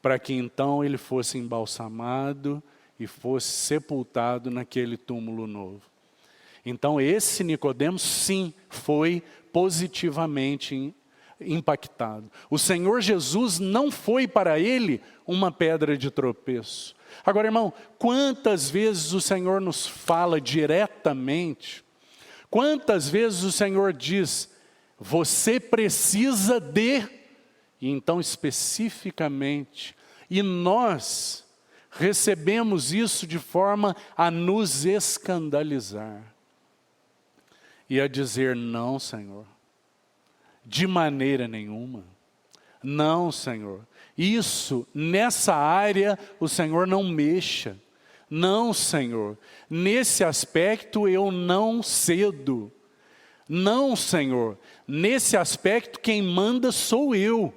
para que então ele fosse embalsamado e fosse sepultado naquele túmulo novo. Então esse Nicodemos sim foi positivamente impactado. O Senhor Jesus não foi para ele uma pedra de tropeço. Agora, irmão, quantas vezes o Senhor nos fala diretamente? Quantas vezes o Senhor diz, você precisa de, e então especificamente, e nós recebemos isso de forma a nos escandalizar. E a dizer, não, Senhor, de maneira nenhuma. Não, Senhor, isso, nessa área, o Senhor não mexa. Não, Senhor, nesse aspecto eu não cedo. Não, Senhor, nesse aspecto quem manda sou eu.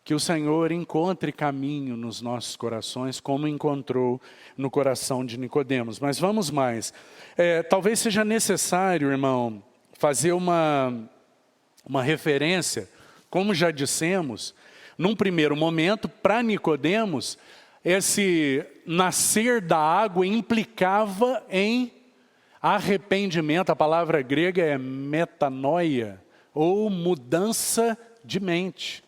Que o Senhor encontre caminho nos nossos corações, como encontrou no coração de Nicodemos. Mas vamos mais. Talvez seja necessário, irmão, fazer uma referência, como já dissemos, num primeiro momento, para Nicodemos, esse nascer da água implicava em arrependimento. A palavra grega é metanoia, ou mudança de mente.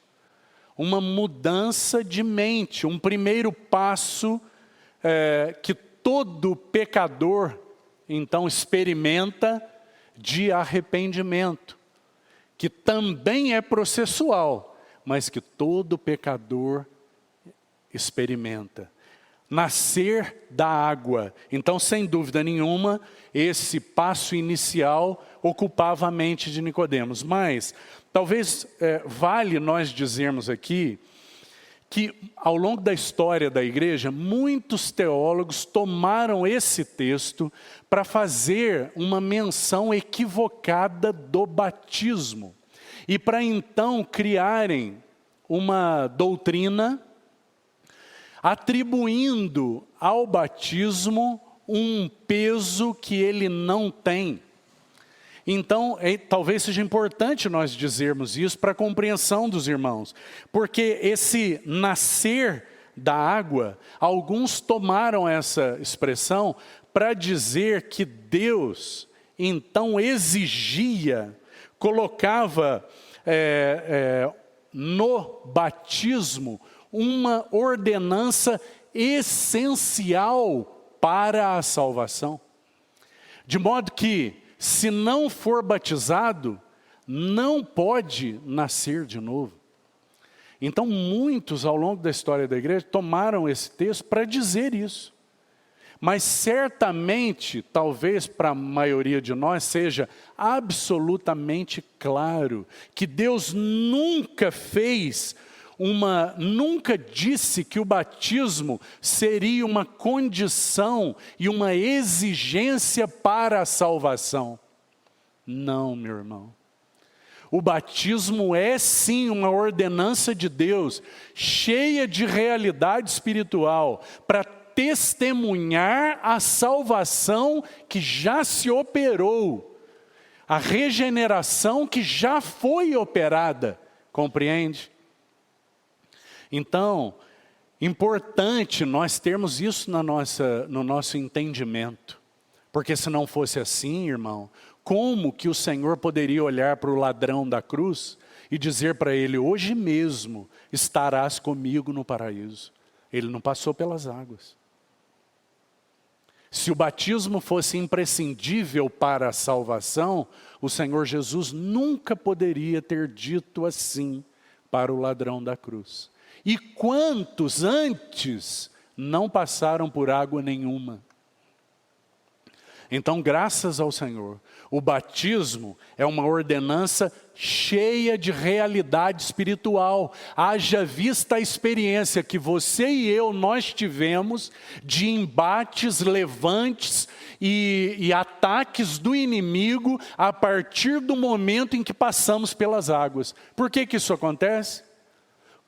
Uma mudança de mente, um primeiro passo que todo pecador, então, experimenta de arrependimento, que também é processual, mas que todo pecador experimenta. Nascer da água. Então, sem dúvida nenhuma, esse passo inicial ocupava a mente de Nicodemos. Mas, talvez vale nós dizermos aqui, que ao longo da história da igreja, muitos teólogos tomaram esse texto para fazer uma menção equivocada do batismo. E para então criarem uma doutrina atribuindo ao batismo um peso que ele não tem. Então, talvez seja importante nós dizermos isso para a compreensão dos irmãos. Porque esse nascer da água, alguns tomaram essa expressão para dizer que Deus, então, exigia, colocava no batismo uma ordenança essencial para a salvação. De modo que, se não for batizado, não pode nascer de novo. Então, muitos ao longo da história da igreja tomaram esse texto para dizer isso. Mas certamente, talvez para a maioria de nós, seja absolutamente claro que Deus nunca nunca disse que o batismo seria uma condição e uma exigência para a salvação. Não, meu irmão. O batismo é sim uma ordenança de Deus, cheia de realidade espiritual, para testemunhar a salvação que já se operou, a regeneração que já foi operada, compreende? Então, importante nós termos isso no nosso entendimento. Porque se não fosse assim, irmão, como que o Senhor poderia olhar para o ladrão da cruz e dizer para ele, hoje mesmo estarás comigo no paraíso? Ele não passou pelas águas. Se o batismo fosse imprescindível para a salvação, o Senhor Jesus nunca poderia ter dito assim para o ladrão da cruz. E quantos antes não passaram por água nenhuma? Então, graças ao Senhor, o batismo é uma ordenança cheia de realidade espiritual. Haja vista a experiência que você e eu, nós tivemos de embates, levantes e ataques do inimigo a partir do momento em que passamos pelas águas. Por que isso acontece?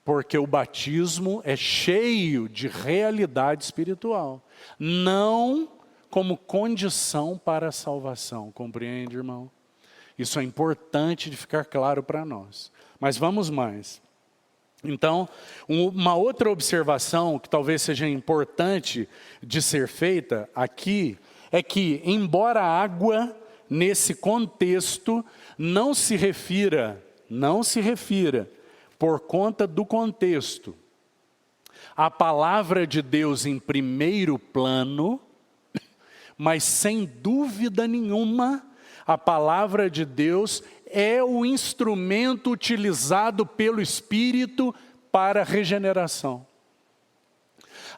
Porque o batismo é cheio de realidade espiritual, não como condição para a salvação. Compreende, irmão? Isso é importante de ficar claro para nós. Mas vamos mais. Então, uma outra observação que talvez seja importante de ser feita aqui, é que, embora a água, nesse contexto, não se refira não se refira, por conta do contexto, a palavra de Deus em primeiro plano, mas sem dúvida nenhuma, a palavra de Deus é o instrumento utilizado pelo Espírito para a regeneração.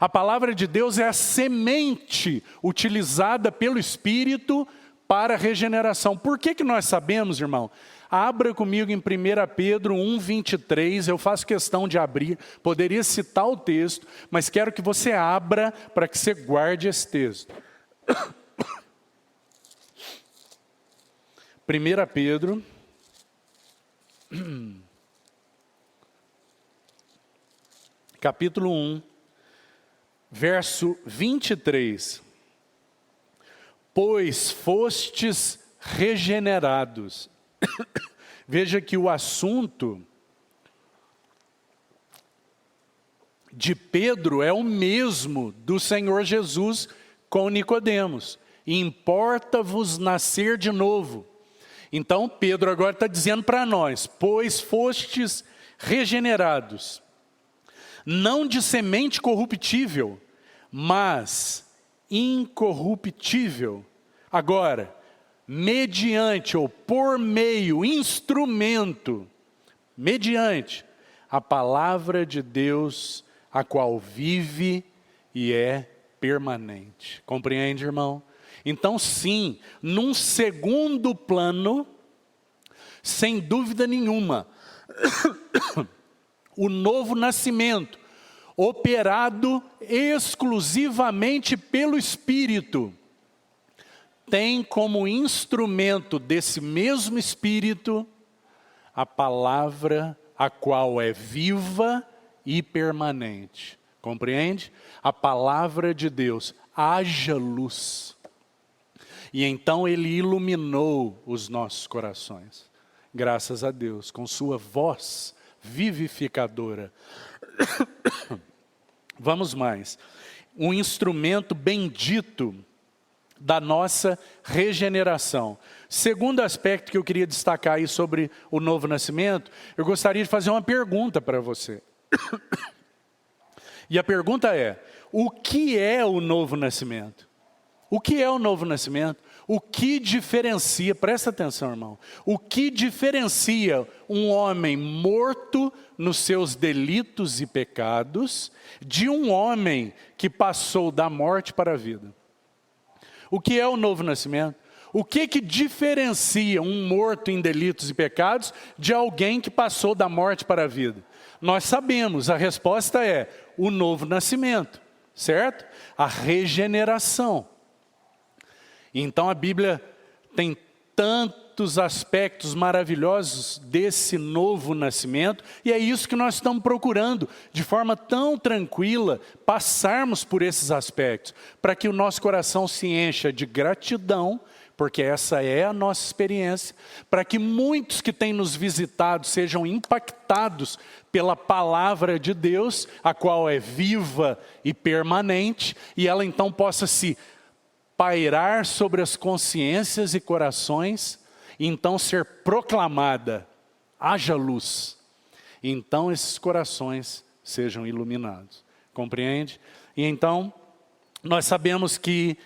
A palavra de Deus é a semente utilizada pelo Espírito para a regeneração. Por que nós sabemos, irmão? Abra comigo em 1 Pedro 1:23, eu faço questão de abrir, poderia citar o texto, mas quero que você abra para que você guarde esse texto. 1 Pedro, capítulo 1, verso 23. Pois fostes regenerados. Veja que o assunto de Pedro é o mesmo do Senhor Jesus com Nicodemos. Importa-vos nascer de novo. Então Pedro agora está dizendo para nós, pois fostes regenerados, não de semente corruptível, mas incorruptível. Agora, mediante ou por meio, instrumento, mediante a palavra de Deus, a qual vive e é permanente. Compreende, irmão? Então sim, num segundo plano, sem dúvida nenhuma, o novo nascimento, operado exclusivamente pelo Espírito, tem como instrumento desse mesmo Espírito a palavra a qual é viva e permanente. Compreende? A palavra de Deus, haja luz. E então Ele iluminou os nossos corações. Graças a Deus, com sua voz vivificadora. Vamos mais. Um instrumento bendito da nossa regeneração. Segundo aspecto que eu queria destacar aí sobre o novo nascimento, eu gostaria de fazer uma pergunta para você. E a pergunta é, o que é o novo nascimento? O que é o novo nascimento? O que diferencia, presta atenção, irmão, o que diferencia um homem morto nos seus delitos e pecados de um homem que passou da morte para a vida? O que é o novo nascimento? O que diferencia um morto em delitos e pecados de alguém que passou da morte para a vida? Nós sabemos, a resposta é o novo nascimento, certo? A regeneração. Então a Bíblia tem tantos aspectos maravilhosos desse novo nascimento, e é isso que nós estamos procurando, de forma tão tranquila, passarmos por esses aspectos, para que o nosso coração se encha de gratidão, porque essa é a nossa experiência, para que muitos que têm nos visitado sejam impactados pela palavra de Deus, a qual é viva e permanente, e ela então possa se pairar sobre as consciências e corações, e então ser proclamada, haja luz. E então esses corações sejam iluminados. Compreende? E então, nós sabemos que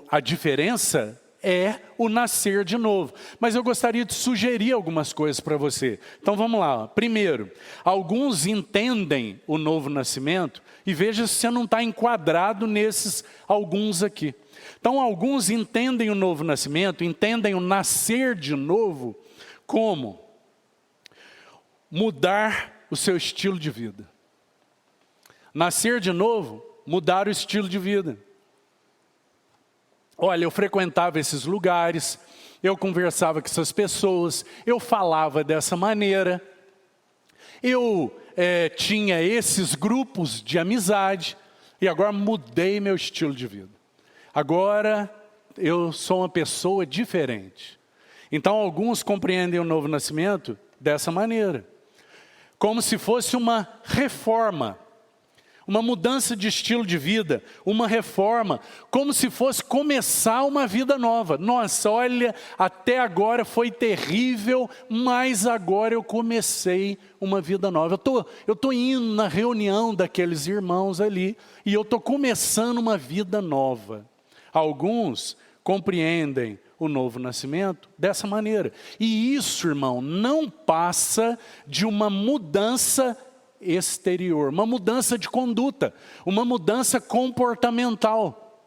a diferença é o nascer de novo. Mas eu gostaria de sugerir algumas coisas para você. Então vamos lá. Primeiro, alguns entendem o novo nascimento, e veja se você não está enquadrado nesses alguns aqui. Então alguns entendem o novo nascimento, entendem o nascer de novo como mudar o seu estilo de vida. Nascer de novo, mudar o estilo de vida. Olha, eu frequentava esses lugares, eu conversava com essas pessoas, eu falava dessa maneira, eu tinha esses grupos de amizade, e agora mudei meu estilo de vida. Agora eu sou uma pessoa diferente. Então alguns compreendem o novo nascimento dessa maneira, como se fosse uma reforma uma mudança de estilo de vida, uma reforma, como se fosse começar uma vida nova. Nossa, olha, até agora foi terrível, mas agora eu comecei uma vida nova. Eu tô indo na reunião daqueles irmãos ali e eu estou começando uma vida nova. Alguns compreendem o novo nascimento dessa maneira. E isso, irmão, não passa de uma mudança exterior, uma mudança de conduta, uma mudança comportamental.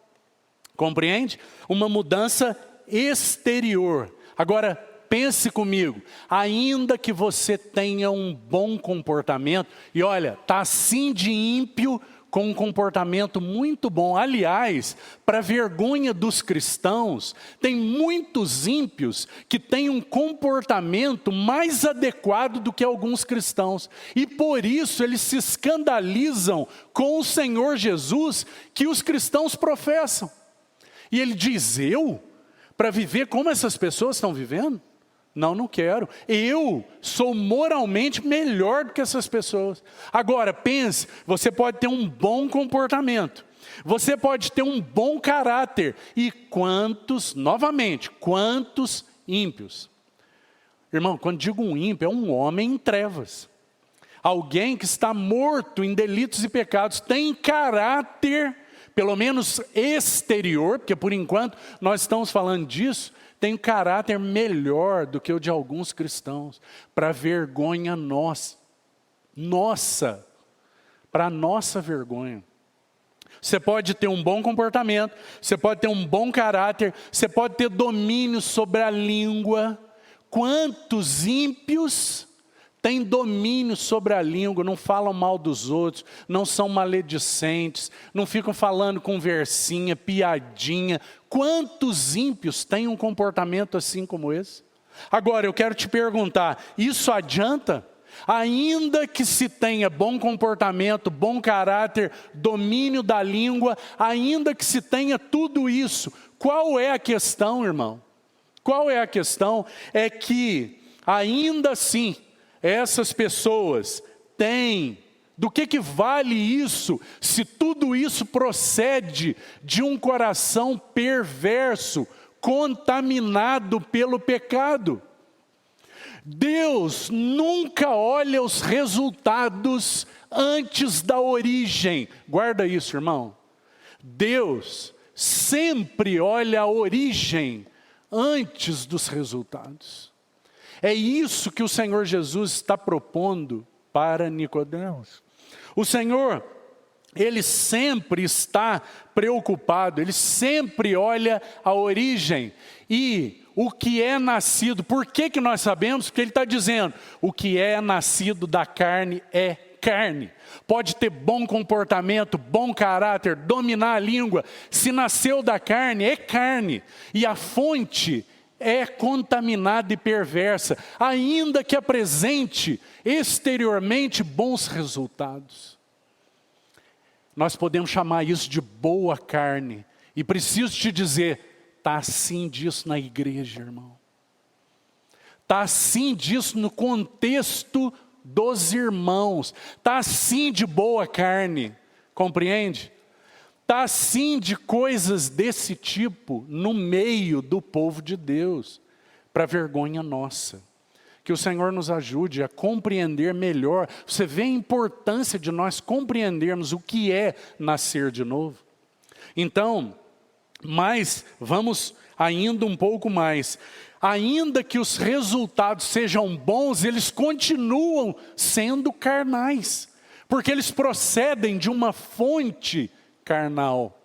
Compreende? Uma mudança exterior. Agora, pense comigo, ainda que você tenha um bom comportamento, e olha, está assim de ímpio com um comportamento muito bom. Aliás, para vergonha dos cristãos, tem muitos ímpios que têm um comportamento mais adequado do que alguns cristãos. E por isso eles se escandalizam com o Senhor Jesus que os cristãos professam. E ele diz, para viver como essas pessoas estão vivendo? Não quero. Eu sou moralmente melhor do que essas pessoas. Agora, pense, você pode ter um bom comportamento. Você pode ter um bom caráter. E quantos ímpios? Irmão, quando digo um ímpio, é um homem em trevas. Alguém que está morto em delitos e pecados, tem caráter, pelo menos exterior, porque por enquanto nós estamos falando disso, tem um caráter melhor do que o de alguns cristãos, para vergonha nossa, para nossa vergonha. Você pode ter um bom comportamento, você pode ter um bom caráter, você pode ter domínio sobre a língua. Quantos ímpios têm domínio sobre a língua, não falam mal dos outros, não são maledicentes, não ficam falando conversinha, piadinha. Quantos ímpios têm um comportamento assim como esse? Agora, eu quero te perguntar, isso adianta? Ainda que se tenha bom comportamento, bom caráter, domínio da língua, ainda que se tenha tudo isso, qual é a questão, irmão? Qual é a questão? É que, ainda assim, essas pessoas têm, do que vale isso, se tudo isso procede de um coração perverso, contaminado pelo pecado? Deus nunca olha os resultados antes da origem. Guarda isso, irmão. Deus sempre olha a origem antes dos resultados. É isso que o Senhor Jesus está propondo para Nicodemos. O Senhor, Ele sempre está preocupado, Ele sempre olha a origem. E o que é nascido, por que nós sabemos? Porque Ele está dizendo, o que é nascido da carne é carne. Pode ter bom comportamento, bom caráter, dominar a língua. Se nasceu da carne, é carne. E a fonte é contaminada e perversa, ainda que apresente exteriormente bons resultados. Nós podemos chamar isso de boa carne. E preciso te dizer, está assim disso na igreja, irmão. Está assim disso no contexto dos irmãos. Está assim de boa carne, compreende? Está assim de coisas desse tipo no meio do povo de Deus, para vergonha nossa. Que o Senhor nos ajude a compreender melhor. Você vê a importância de nós compreendermos o que é nascer de novo? Então, mas vamos ainda um pouco mais. Ainda que os resultados sejam bons, eles continuam sendo carnais, porque eles procedem de uma fonte carnal.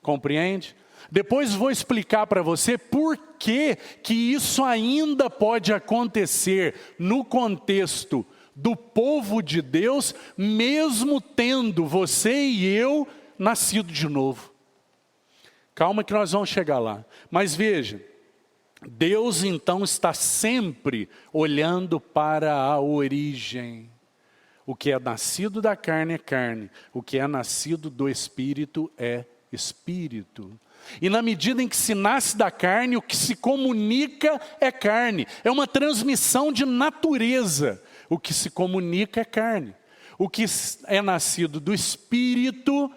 Compreende? Depois vou explicar para você por que isso ainda pode acontecer no contexto do povo de Deus, mesmo tendo você e eu nascido de novo. Calma que nós vamos chegar lá. Mas veja, Deus então está sempre olhando para a origem. O que é nascido da carne é carne, o que é nascido do Espírito é Espírito. E na medida em que se nasce da carne, o que se comunica é carne. É uma transmissão de natureza. O que se comunica é carne. o que é nascido do Espírito,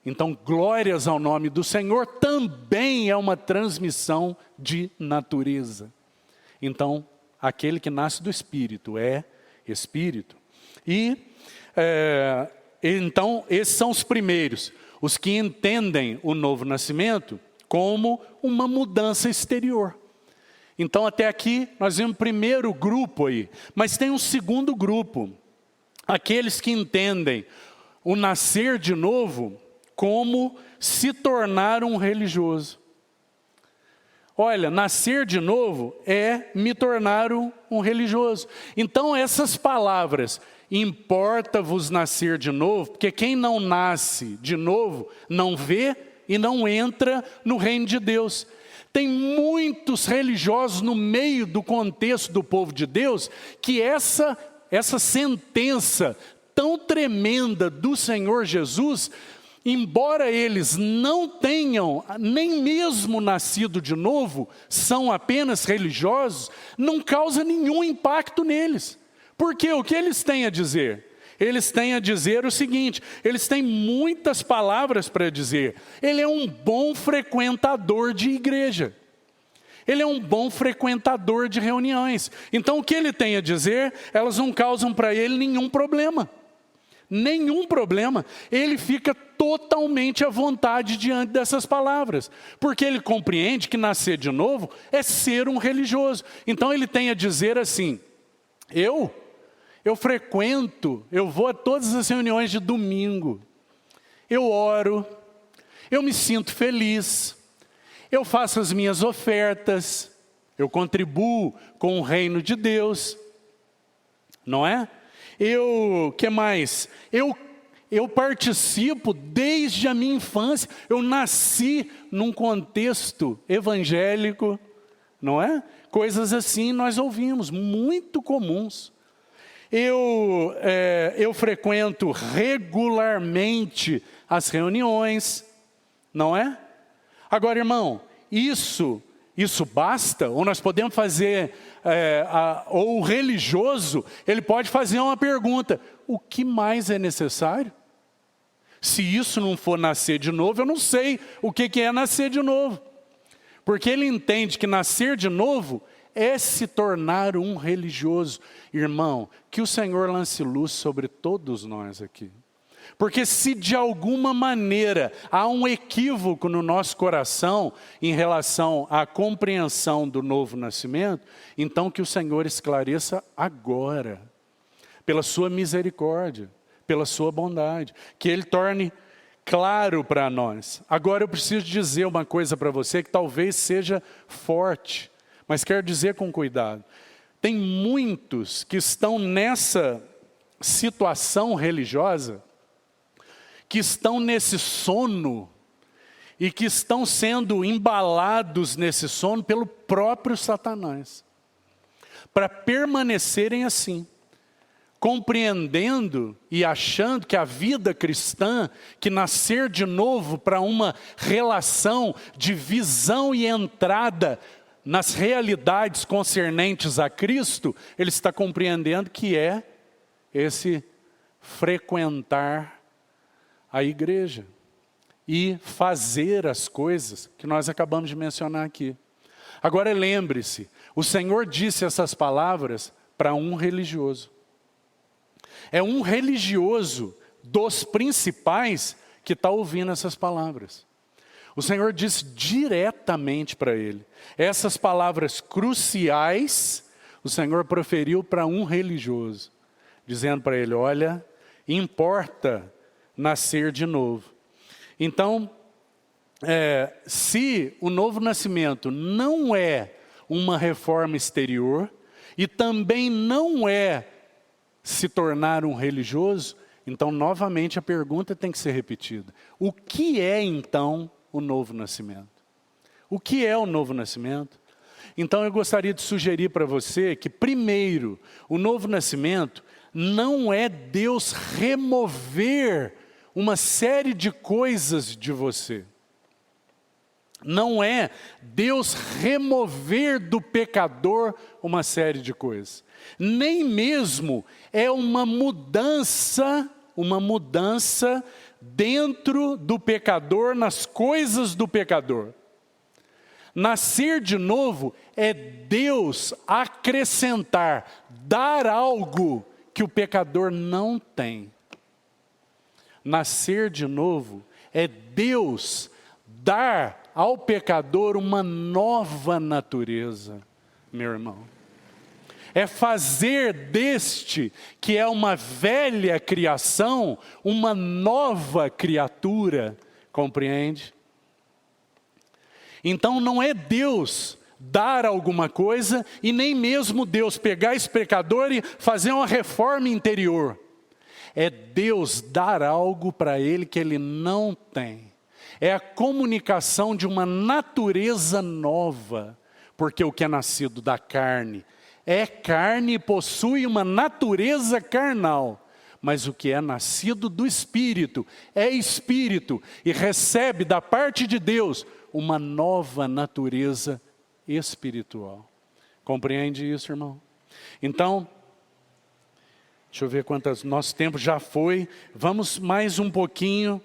então glórias ao nome do Senhor, também é uma transmissão de natureza. Então, aquele que nasce do Espírito é Espírito. E, então, esses são os primeiros, os que entendem o novo nascimento como uma mudança exterior. Então, até aqui, nós vimos o primeiro grupo aí, mas tem um segundo grupo, aqueles que entendem o nascer de novo como se tornar um religioso. Olha, nascer de novo é me tornar um religioso. Então essas palavras, importa-vos nascer de novo, porque quem não nasce de novo, não vê e não entra no reino de Deus. Tem muitos religiosos no meio do contexto do povo de Deus, que essa sentença tão tremenda do Senhor Jesus, embora eles não tenham nem mesmo nascido de novo, são apenas religiosos, não causa nenhum impacto neles. Porque o que eles têm a dizer? Eles têm a dizer o seguinte, eles têm muitas palavras para dizer. Ele é um bom frequentador de igreja. Ele é um bom frequentador de reuniões. Então o que ele tem a dizer, elas não causam para ele nenhum problema. Nenhum problema, ele fica totalmente à vontade diante dessas palavras, porque ele compreende que nascer de novo é ser um religioso. Então ele tem a dizer assim, eu frequento, eu vou a todas as reuniões de domingo, eu oro, eu me sinto feliz, eu faço as minhas ofertas, eu contribuo com o reino de Deus, não é? Que mais? Eu participo desde a minha infância, eu nasci num contexto evangélico, não é? Coisas assim nós ouvimos, muito comuns. Eu frequento regularmente as reuniões, não é? Agora, irmão, isso basta? Ou nós podemos fazer, ou o religioso, ele pode fazer uma pergunta, o que mais é necessário? Se isso não for nascer de novo, eu não sei o que é nascer de novo. Porque ele entende que nascer de novo é se tornar um religioso. Irmão, que o Senhor lance luz sobre todos nós aqui. Porque se de alguma maneira há um equívoco no nosso coração em relação à compreensão do novo nascimento, então que o Senhor esclareça agora, pela sua misericórdia, pela sua bondade, que Ele torne claro para nós. Agora eu preciso dizer uma coisa para você que talvez seja forte, mas quero dizer com cuidado. Tem muitos que estão nessa situação religiosa, que estão nesse sono e que estão sendo embalados nesse sono pelo próprio Satanás, para permanecerem assim, compreendendo e achando que a vida cristã, que nascer de novo para uma relação de visão e entrada nas realidades concernentes a Cristo, ele está compreendendo que é esse frequentar a igreja e fazer as coisas que nós acabamos de mencionar aqui. Agora lembre-se, o Senhor disse essas palavras para um religioso. É um religioso dos principais que está ouvindo essas palavras. O Senhor disse diretamente para ele. Essas palavras cruciais, o Senhor proferiu para um religioso, dizendo para ele, olha, importa nascer de novo. Então, se o novo nascimento não é uma reforma exterior e também não é se tornar um religioso, então novamente a pergunta tem que ser repetida. O que é então o novo nascimento? O que é o novo nascimento? Então eu gostaria de sugerir para você que primeiro, o novo nascimento não é Deus remover uma série de coisas de você. não é Deus remover do pecador uma série de coisas. Nem mesmo é uma mudança dentro do pecador, nas coisas do pecador. Nascer de novo é Deus acrescentar, dar algo que o pecador não tem. Nascer de novo é Deus dar ao pecador uma nova natureza, meu irmão. É fazer deste, que é uma velha criação, uma nova criatura, compreende? Então não é Deus dar alguma coisa, e nem mesmo Deus pegar esse pecador e fazer uma reforma interior. É Deus dar algo para ele que ele não tem. É a comunicação de uma natureza nova, porque o que é nascido da carne é carne e possui uma natureza carnal, mas o que é nascido do Espírito é Espírito e recebe da parte de Deus uma nova natureza espiritual. Compreende isso, irmão? Então, deixa eu ver quantas, nosso tempo já foi, vamos mais um pouquinho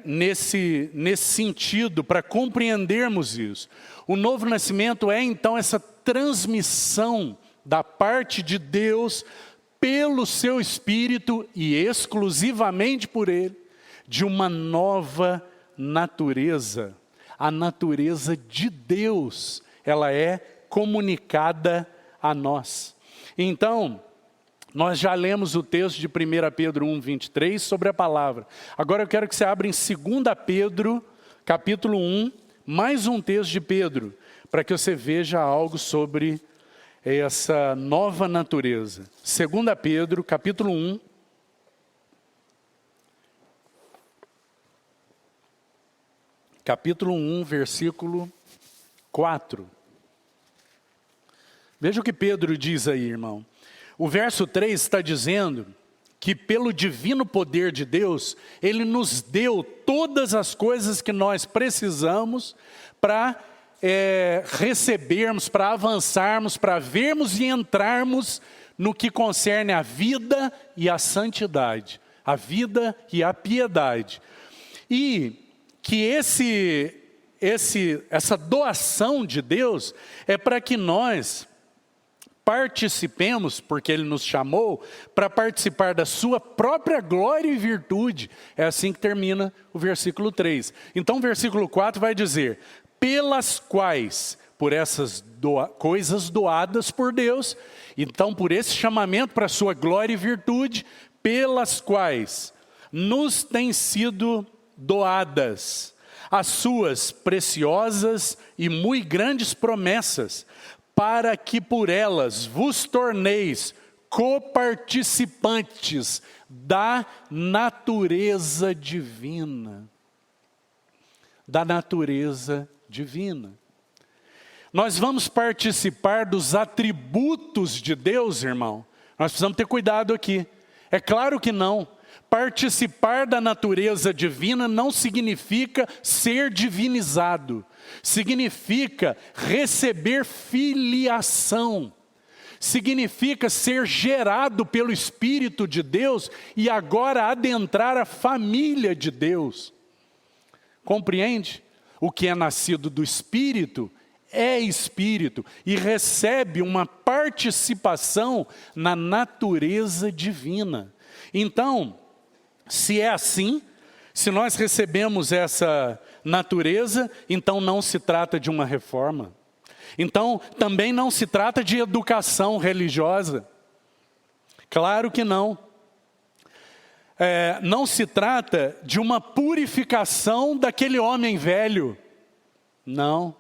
nesse sentido, para compreendermos isso. O novo nascimento é então essa transmissão da parte de Deus, pelo seu Espírito e exclusivamente por Ele, de uma nova natureza. A natureza de Deus, ela é comunicada a nós. Então, nós já lemos o texto de 1 Pedro 1:23 sobre a palavra. Agora eu quero que você abra em 2 Pedro, capítulo 1, mais um texto de Pedro, para que você veja algo sobre essa nova natureza. 2 Pedro, capítulo 1. Capítulo 1, versículo 4. Veja o que Pedro diz aí, irmão. O verso 3 está dizendo que pelo divino poder de Deus, Ele nos deu todas as coisas que nós precisamos para recebermos, para avançarmos, para vermos e entrarmos no que concerne a vida e a santidade, a vida e a piedade. E que essa doação de Deus é para que nós participemos, porque Ele nos chamou, para participar da sua própria glória e virtude. É assim que termina o versículo 3. Então o versículo 4 vai dizer, pelas quais, por essas coisas doadas por Deus, então por esse chamamento para a sua glória e virtude, pelas quais nos têm sido doadas as suas preciosas e muito grandes promessas, para que por elas vos torneis coparticipantes da natureza divina. Da natureza divina. Nós vamos participar dos atributos de Deus, irmão. Nós precisamos ter cuidado aqui. É claro que não. Participar da natureza divina não significa ser divinizado. Significa receber filiação. Significa ser gerado pelo Espírito de Deus e agora adentrar a família de Deus. Compreende? O que é nascido do Espírito é Espírito e recebe uma participação na natureza divina. Então, se é assim, se nós recebemos essa natureza, então não se trata de uma reforma. Então, também não se trata de educação religiosa. Claro que não. Não se trata de uma purificação daquele homem velho. Não.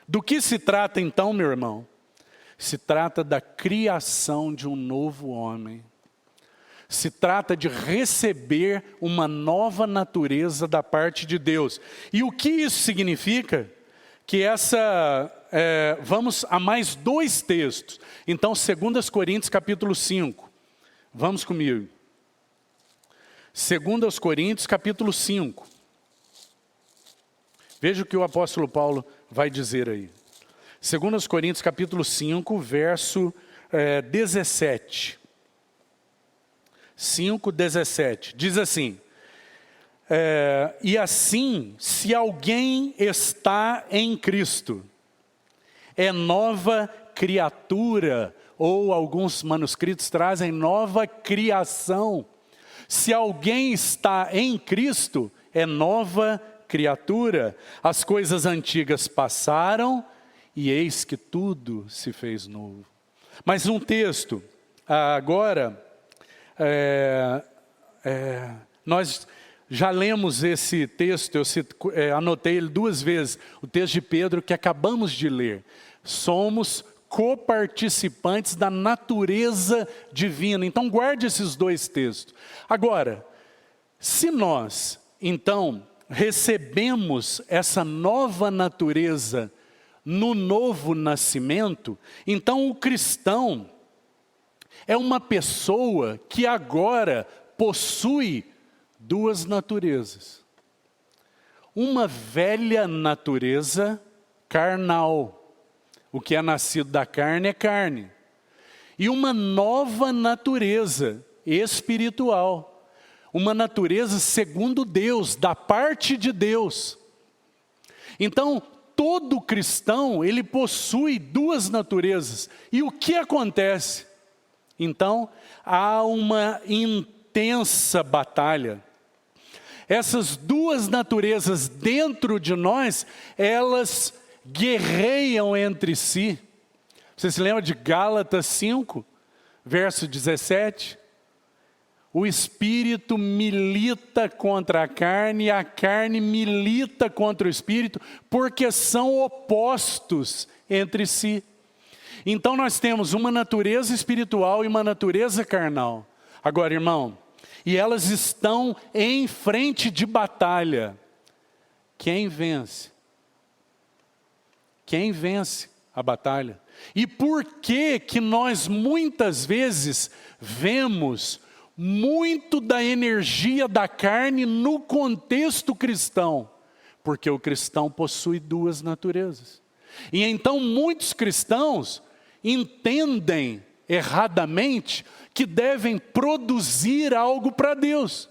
Do que se trata então, meu irmão? Se trata da criação de um novo homem. Se trata de receber uma nova natureza da parte de Deus. E o que isso significa? Que vamos a mais dois textos. Então, 2 Coríntios capítulo 5. Vamos comigo. 2 Coríntios capítulo 5. Veja o que o apóstolo Paulo vai dizer aí. 2 Coríntios capítulo 5, verso 17. 5:17. Diz assim: e assim, se alguém está em Cristo, é nova criatura, ou alguns manuscritos trazem nova criação. Se alguém está em Cristo, é nova criatura. As coisas antigas passaram e eis que tudo se fez novo. Mas um texto, agora, nós já lemos esse texto, eu anotei ele 2 vezes, o texto de Pedro que acabamos de ler. Somos coparticipantes da natureza divina. Então guarde esses 2 textos. Agora, se nós, então, recebemos essa nova natureza no novo nascimento, então o cristão é uma pessoa que agora possui 2 naturezas. Uma velha natureza carnal. O que é nascido da carne é carne. E uma nova natureza espiritual. Uma natureza segundo Deus, da parte de Deus. Então, todo cristão, ele possui 2 naturezas. E o que acontece? Então, há uma intensa batalha. Essas 2 naturezas dentro de nós, elas guerreiam entre si. Você se lembra de Gálatas 5, verso 17? O espírito milita contra a carne e a carne milita contra o espírito, porque são opostos entre si. Então nós temos uma natureza espiritual e uma natureza carnal. Agora, irmão, e elas estão em frente de batalha. Quem vence? Quem vence a batalha? E por que nós muitas vezes vemos muito da energia da carne no contexto cristão? Porque o cristão possui 2 naturezas. E então muitos cristãos entendem erradamente que devem produzir algo para Deus.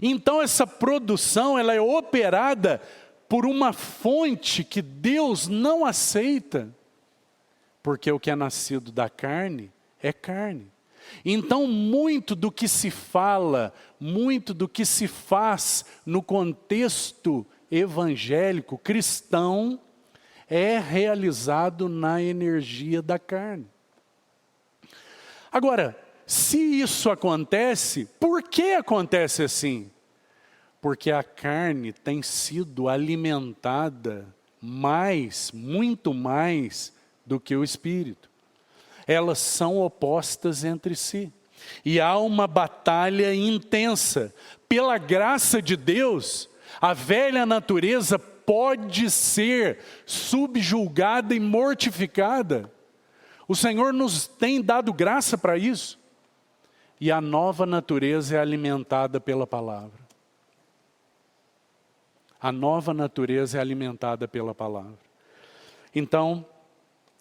Então essa produção, ela é operada por uma fonte que Deus não aceita, porque o que é nascido da carne é carne. Então muito do que se fala, muito do que se faz no contexto evangélico cristão é realizado na energia da carne. Agora, se isso acontece, por que acontece assim? Porque a carne tem sido alimentada muito mais do que o espírito. Elas são opostas entre si. E há uma batalha intensa. Pela graça de Deus, a velha natureza pode ser subjugada e mortificada. O Senhor nos tem dado graça para isso. E a nova natureza é alimentada pela palavra. A nova natureza é alimentada pela palavra. Então,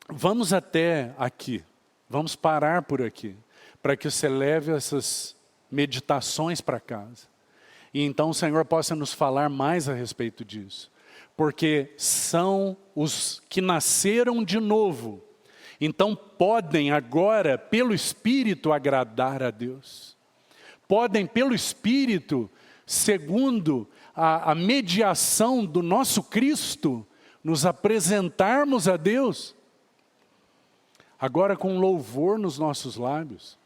vamos até aqui. Vamos parar por aqui. Para que você leve essas meditações para casa. E então o Senhor possa nos falar mais a respeito disso. Porque são os que nasceram de novo. Então podem agora, pelo Espírito, agradar a Deus. Podem, pelo Espírito, segundo a mediação do nosso Cristo, nos apresentarmos a Deus, agora com louvor nos nossos lábios.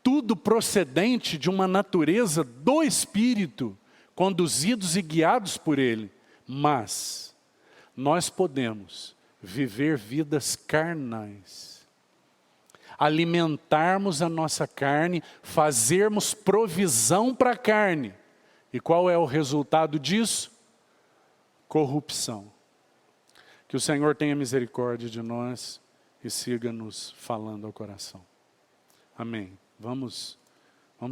Tudo procedente de uma natureza do Espírito, conduzidos e guiados por Ele. Mas nós podemos viver vidas carnais, alimentarmos a nossa carne, fazermos provisão para a carne. E qual é o resultado disso? Corrupção. Que o Senhor tenha misericórdia de nós e siga nos falando ao coração. Amém. Vamos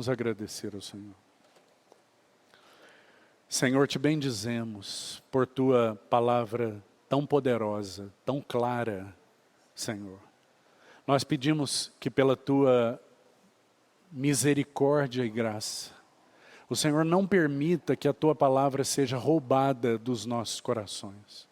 agradecer ao Senhor. Senhor, te bendizemos por tua palavra tão poderosa, tão clara, Senhor. Nós pedimos que pela tua misericórdia e graça, o Senhor não permita que a tua palavra seja roubada dos nossos corações,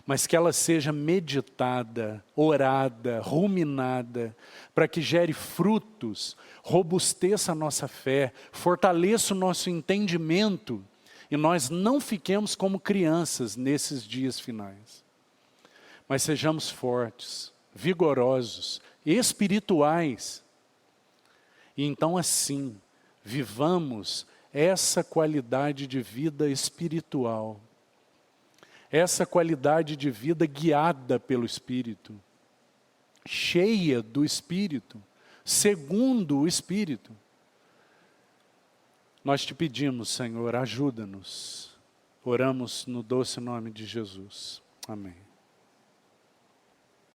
mas que ela seja meditada, orada, ruminada, para que gere frutos, robusteça a nossa fé, fortaleça o nosso entendimento, e nós não fiquemos como crianças nesses dias finais, mas sejamos fortes, vigorosos, espirituais, e então assim, vivamos essa qualidade de vida espiritual, essa qualidade de vida guiada pelo Espírito, cheia do Espírito, segundo o Espírito. Nós te pedimos, Senhor, ajuda-nos. Oramos no doce nome de Jesus. Amém.